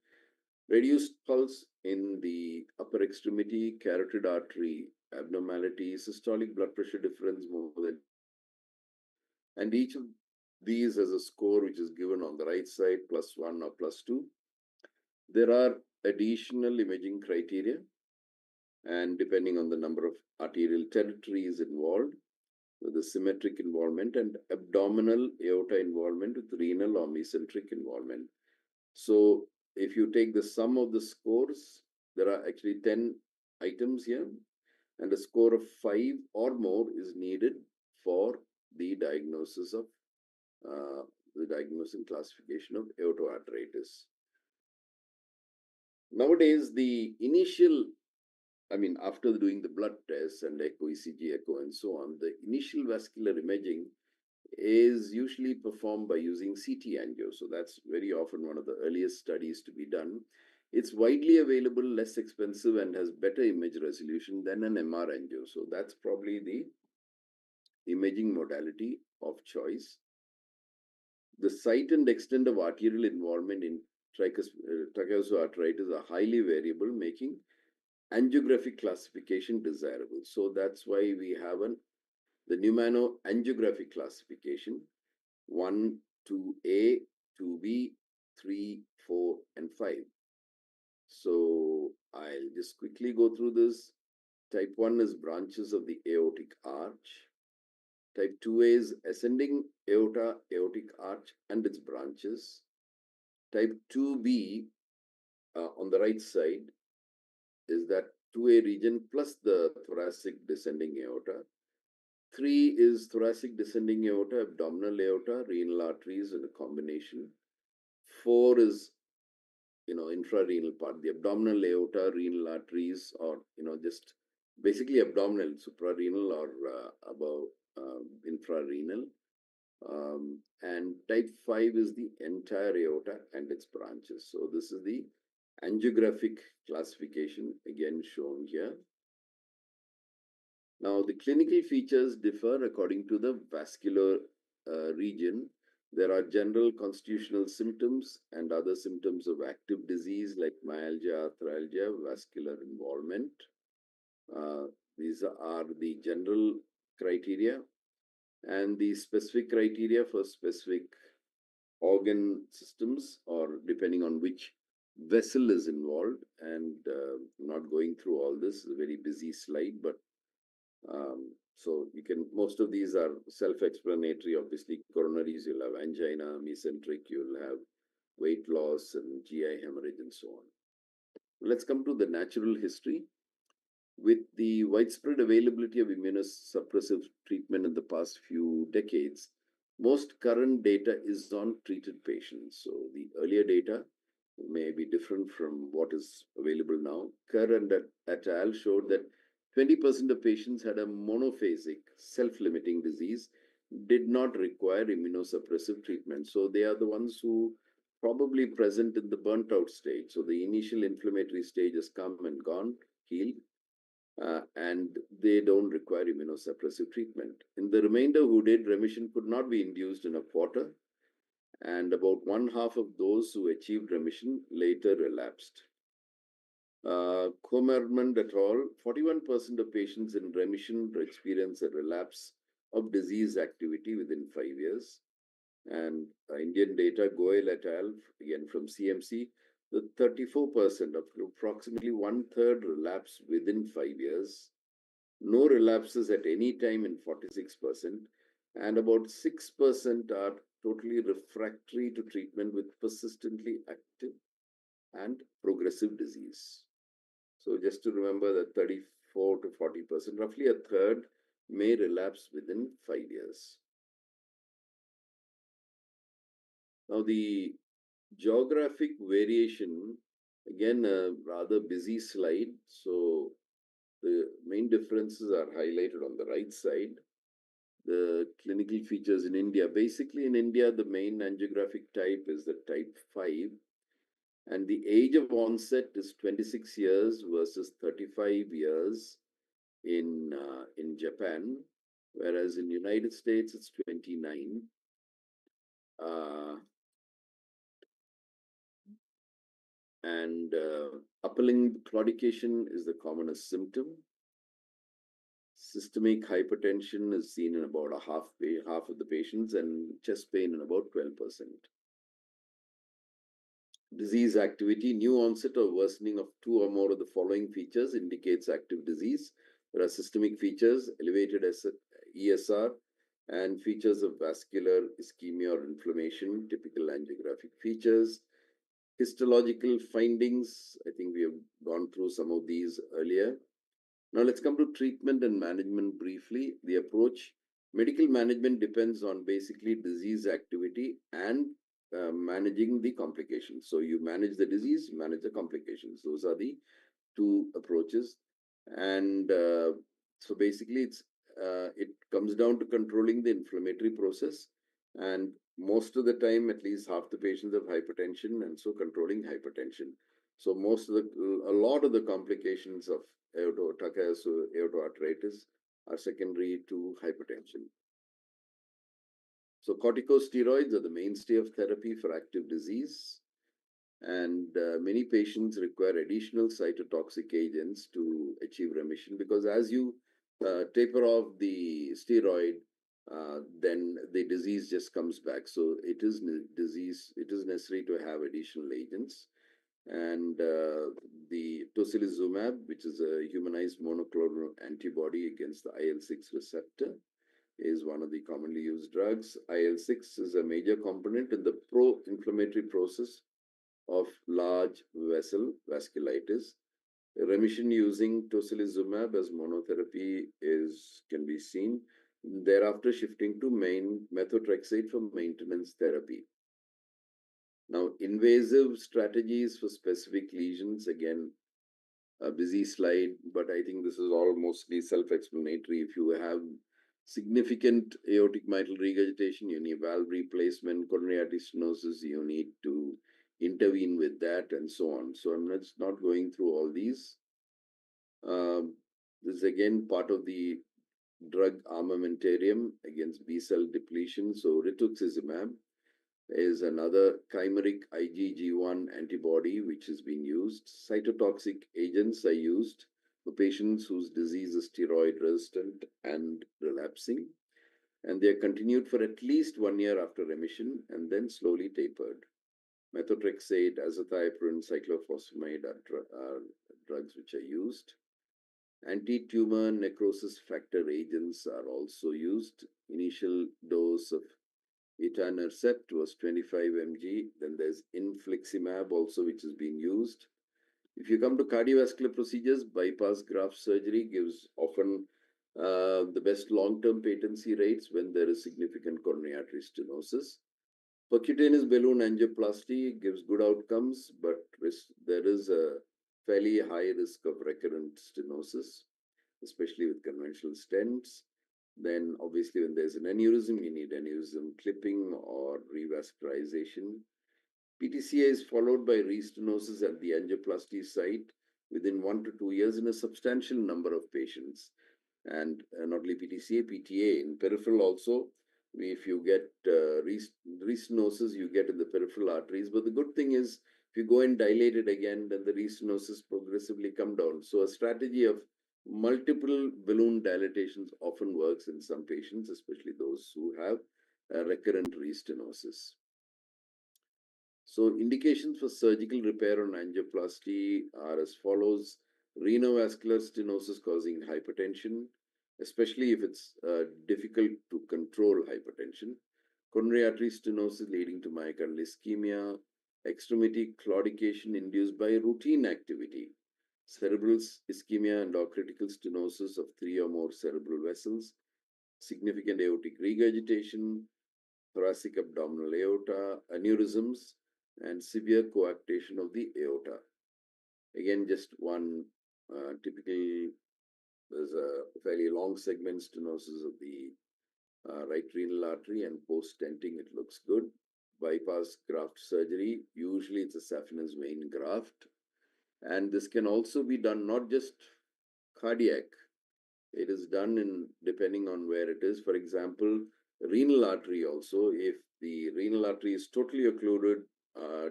reduced pulse in the upper extremity, carotid artery abnormality, systolic blood pressure difference more than 200. And each of these has a score which is given on the right side, +1 or +2. There are additional imaging criteria, and depending on the number of arterial territories involved, with the symmetric involvement and abdominal aorta involvement with renal or mesenteric involvement. So if you take the sum of the scores, there are actually 10 items here, and a score of 5 or more is needed for the diagnosis of the diagnosis and classification of aortoarteritis. Nowadays, the initial, after doing the blood tests and echo, ECG echo, and so on, the initial vascular imaging is usually performed by using CT angio. So that's very often one of the earliest studies to be done. It's widely available, less expensive, and has better image resolution than an MR angio. So that's probably the imaging modality of choice. The site and extent of arterial involvement in Takayasu arteritis are highly variable, making angiographic classification desirable. So that's why we have the pneumano angiographic classification 1, 2A, 2B, 3, 4, and 5. So I'll just quickly go through this. Type 1 is branches of the aortic arch. Type 2A is ascending aorta, aortic arch and its branches. Type 2B on the right side is that 2A region plus the thoracic descending aorta. 3 is thoracic descending aorta, abdominal aorta, renal arteries in a combination. 4 is, infrarenal part, the abdominal aorta, renal arteries, or, just basically abdominal, suprarenal or above infrarenal. And type 5 is the entire aorta and its branches. So this is the angiographic classification, again shown here. Now, the clinical features differ according to the vascular region. There are general constitutional symptoms and other symptoms of active disease like myalgia, arthralgia, vascular involvement. Uh, these are the general criteria, and the specific criteria for specific organ systems, or depending on which vessel is involved. And not going through all this is a very busy slide, but so you can, most of these are self-explanatory. Obviously, coronaries, you'll have angina, mesenteric, you'll have weight loss and GI hemorrhage and so on. Let's come to the natural history. With the widespread availability of immunosuppressive treatment in the past few decades, most current data is on treated patients. So the earlier data may be different from what is available now. Kerr and et al. Showed that 20% of patients had a monophasic, self-limiting disease, did not require immunosuppressive treatment. So they are the ones who probably present in the burnt out stage. So the initial inflammatory stage has come and gone, healed, and they don't require immunosuppressive treatment. In the remainder who did, remission could not be induced in a quarter, and about one half of those who achieved remission later relapsed. Comerman et al., 41% of patients in remission experience a relapse of disease activity within 5 years. And Indian data, Goel et al., again from CMC, the 34% of approximately one third relapse within 5 years, no relapses at any time in 46%, and about 6% are totally refractory to treatment with persistently active and progressive disease. So just to remember that 34 to 40%, roughly a third, may relapse within 5 years. Now, the geographic variation, again, a rather busy slide. So the main differences are highlighted on the right side. The clinical features in India. Basically, in India, the main angiographic type is the type 5, and the age of onset is 26 years versus 35 years in Japan, whereas in United States it's 29. Uh, and upper limb claudication is the commonest symptom. Systemic hypertension is seen in about half of the patients, and chest pain in about 12%. Disease activity, new onset or worsening of two or more of the following features indicates active disease. There are systemic features, elevated ESR, and features of vascular ischemia or inflammation, typical angiographic features. Histological findings, I think we have gone through some of these earlier. Now let's come to treatment and management briefly. The approach, medical management depends on basically disease activity and managing the complications. So you manage the disease, manage the complications. Those are the two approaches. And so basically it comes down to controlling the inflammatory process. And most of the time, at least half the patients have hypertension, and so controlling hypertension. So a lot of the complications of aortoarteritis are secondary to hypertension. So corticosteroids are the mainstay of therapy for active disease, and many patients require additional cytotoxic agents to achieve remission, because as you taper off the steroid, then the disease just comes back. So it is necessary to have additional agents. And the tocilizumab, which is a humanized monoclonal antibody against the IL-6 receptor, is one of the commonly used drugs. IL-6 is a major component in the pro-inflammatory process of large vessel vasculitis. Remission using tocilizumab as monotherapy can be seen. Thereafter, shifting to methotrexate for maintenance therapy. Now, invasive strategies for specific lesions, again, a busy slide, but I think this is all mostly self-explanatory. If you have significant aortic mitral regurgitation, you need valve replacement, coronary artery stenosis, you need to intervene with that, and so on. So I'm not going through all these. This is again part of the drug armamentarium against B-cell depletion. So rituximab is another chimeric IgG1 antibody which is being used. Cytotoxic agents are used for patients whose disease is steroid resistant and relapsing, and they are continued for at least 1 year after remission and then slowly tapered. Methotrexate, azathioprine, cyclophosphamide are drugs which are used. Anti-tumor necrosis factor agents are also used. Initial dose of etanercept was 25 mg. Then there's infliximab also, which is being used. If you come to cardiovascular procedures, bypass graft surgery gives often the best long-term patency rates when there is significant coronary artery stenosis. Percutaneous balloon angioplasty gives good outcomes, but there is a fairly high risk of recurrent stenosis, especially with conventional stents. Then, obviously, when there's an aneurysm, you need aneurysm clipping or revascularization. PTCA is followed by restenosis at the angioplasty site within 1 to 2 years in a substantial number of patients. And not only PTCA, PTA in peripheral also. If you get restenosis, you get in the peripheral arteries. But the good thing is, if you go and dilate it again, then the restenosis progressively come down. So a strategy of multiple balloon dilatations often works in some patients, especially those who have recurrent restenosis. So indications for surgical repair on angioplasty are as follows: renovascular stenosis causing hypertension, especially if it's difficult to control hypertension; coronary artery stenosis leading to myocardial ischemia; extremity claudication induced by routine activity; cerebral ischemia and or critical stenosis of 3 or more cerebral vessels; significant aortic regurgitation; thoracic abdominal aorta, aneurysms, and severe coarctation of the aorta. Again, just one typical, there's a fairly long segment stenosis of the right renal artery, and post-stenting, it looks good. Bypass graft surgery, usually it's a saphenous vein graft. And this can also be done not just cardiac, it is done in depending on where it is. For example, renal artery also, if the renal artery is totally occluded,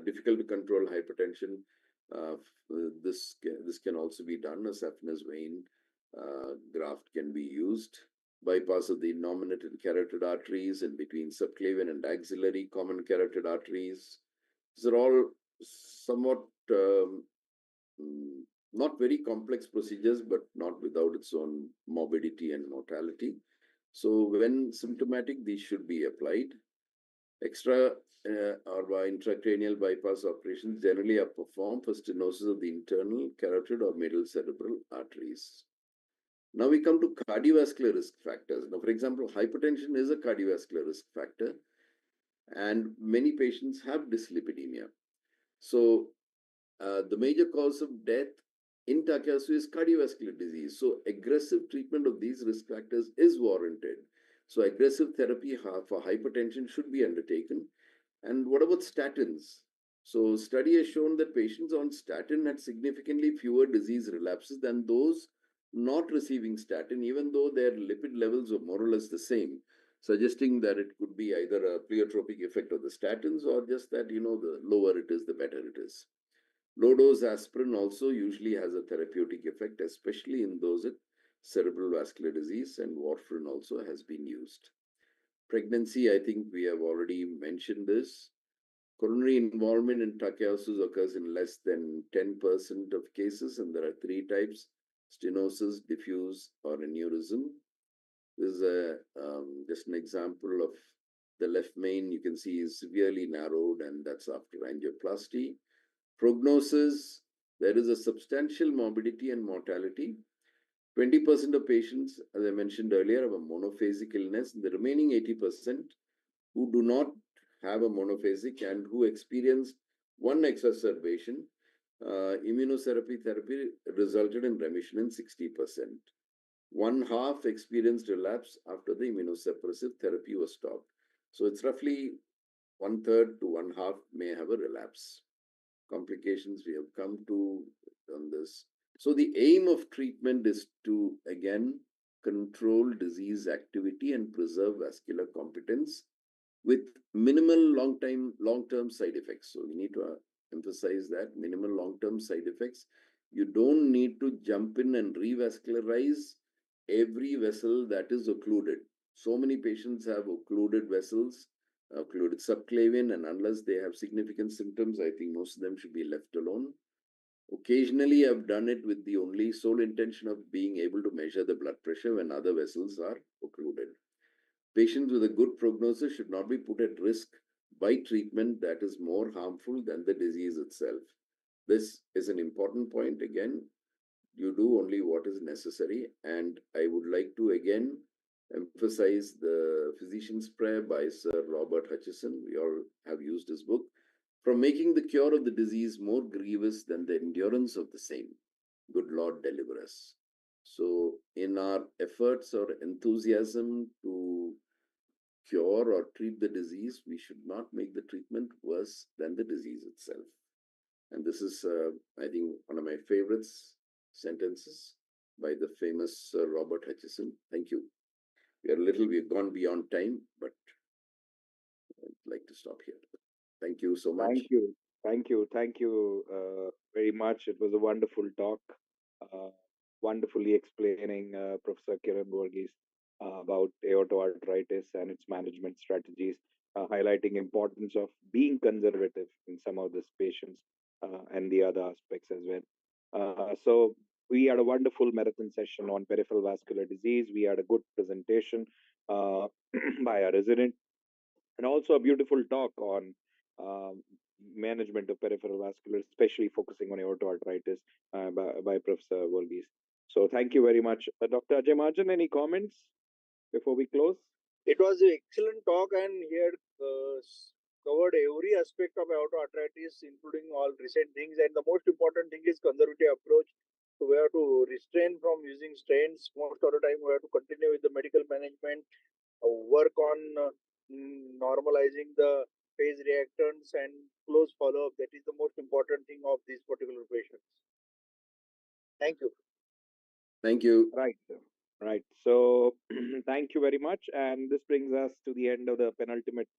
difficult to control hypertension, uh, this can also be done. A saphenous vein graft can be used. Bypass of the nominated carotid arteries in between subclavian and axillary common carotid arteries. These are all somewhat not very complex procedures, but not without its own morbidity and mortality. So when symptomatic, these should be applied. Extra or intracranial bypass operations generally are performed for stenosis of the internal carotid or middle cerebral arteries. Now we come to cardiovascular risk factors. Now, for example, hypertension is a cardiovascular risk factor, and many patients have dyslipidemia. So the major cause of death in Takayasu is cardiovascular disease. So aggressive treatment of these risk factors is warranted. So aggressive therapy for hypertension should be undertaken. And what about statins? So study has shown that patients on statin had significantly fewer disease relapses than those not receiving statin, even though their lipid levels were more or less the same, suggesting that it could be either a pleiotropic effect of the statins or just that, the lower it is, the better it is. Low-dose aspirin also usually has a therapeutic effect, especially in those with cerebral vascular disease, and warfarin also has been used. Pregnancy, I think we have already mentioned this. Coronary involvement in Takayasu's occurs in less than 10% of cases, and there are three types: stenosis, diffuse, or aneurysm. This is just an example of the left main, you can see, is severely narrowed, and that's after angioplasty. Prognosis, there is a substantial morbidity and mortality. 20% of patients, as I mentioned earlier, have a monophasic illness. The remaining 80% who do not have a monophasic and who experienced one exacerbation, immunotherapy therapy resulted in remission in 60%. One half experienced relapse after the immunosuppressive therapy was stopped. So it's roughly one third to one half may have a relapse. Complications we have come to on this. So the aim of treatment is to again control disease activity and preserve vascular competence with minimal long-term side effects. So we need to emphasize that minimal long-term side effects. You don't need to jump in and revascularize every vessel that is occluded. So many patients have occluded vessels, occluded subclavian, and unless they have significant symptoms, I think most of them should be left alone. Occasionally, I've done it with the only sole intention of being able to measure the blood pressure when other vessels are occluded. Patients with a good prognosis should not be put at risk by treatment that is more harmful than the disease itself. This is an important point. Again, you do only what is necessary. And I would like to again emphasize the physician's prayer by Sir Robert Hutchison. We all have used his book. From making the cure of the disease more grievous than the endurance of the same, good Lord deliver us. So, in our efforts or enthusiasm to cure or treat the disease, we should not make the treatment worse than the disease itself. And this is, I think, one of my favorites sentences by the famous Sir Robert Hutchison. Thank you. We've gone beyond time, but I'd like to stop here. Thank you so much. Thank you. Thank you very much. It was a wonderful talk, uh, wonderfully explaining Professor Kiran Borges about aortoarthritis and its management strategies, highlighting importance of being conservative in some of these patients and the other aspects as well. So we had a wonderful marathon session on peripheral vascular disease. We had a good presentation uh, by our resident and also a beautiful talk on um, management of peripheral vascular, especially focusing on aortoarthritis by Professor Volgis. So thank you very much. Dr. Ajay Majan, any comments before we close? It was an excellent talk, and he had covered every aspect of arthritis, including all recent things. And the most important thing is conservative approach. So we have to restrain from using strains. Most of the time, we have to continue with the medical management, work on normalizing the phase reactants, and close follow-up. That is the most important thing of these particular patients. Thank you. Thank you. Right. Right. So thank you very much. And this brings us to the end of the penultimate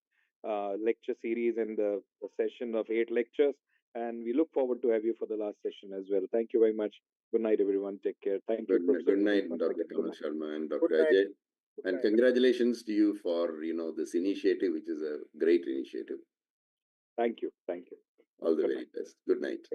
lecture series and the session of 8 lectures. And we look forward to have you for the last session as well. Thank you very much. Good night, everyone. Take care. Thank you, Professor. Good night, Kiran, Dr. again. Good Kamal night. Sharma and Good Dr. night. Ajay. Good And night. congratulations to you for this initiative, which is a great initiative. Thank you. Thank you. All the Good very night. best. Good night.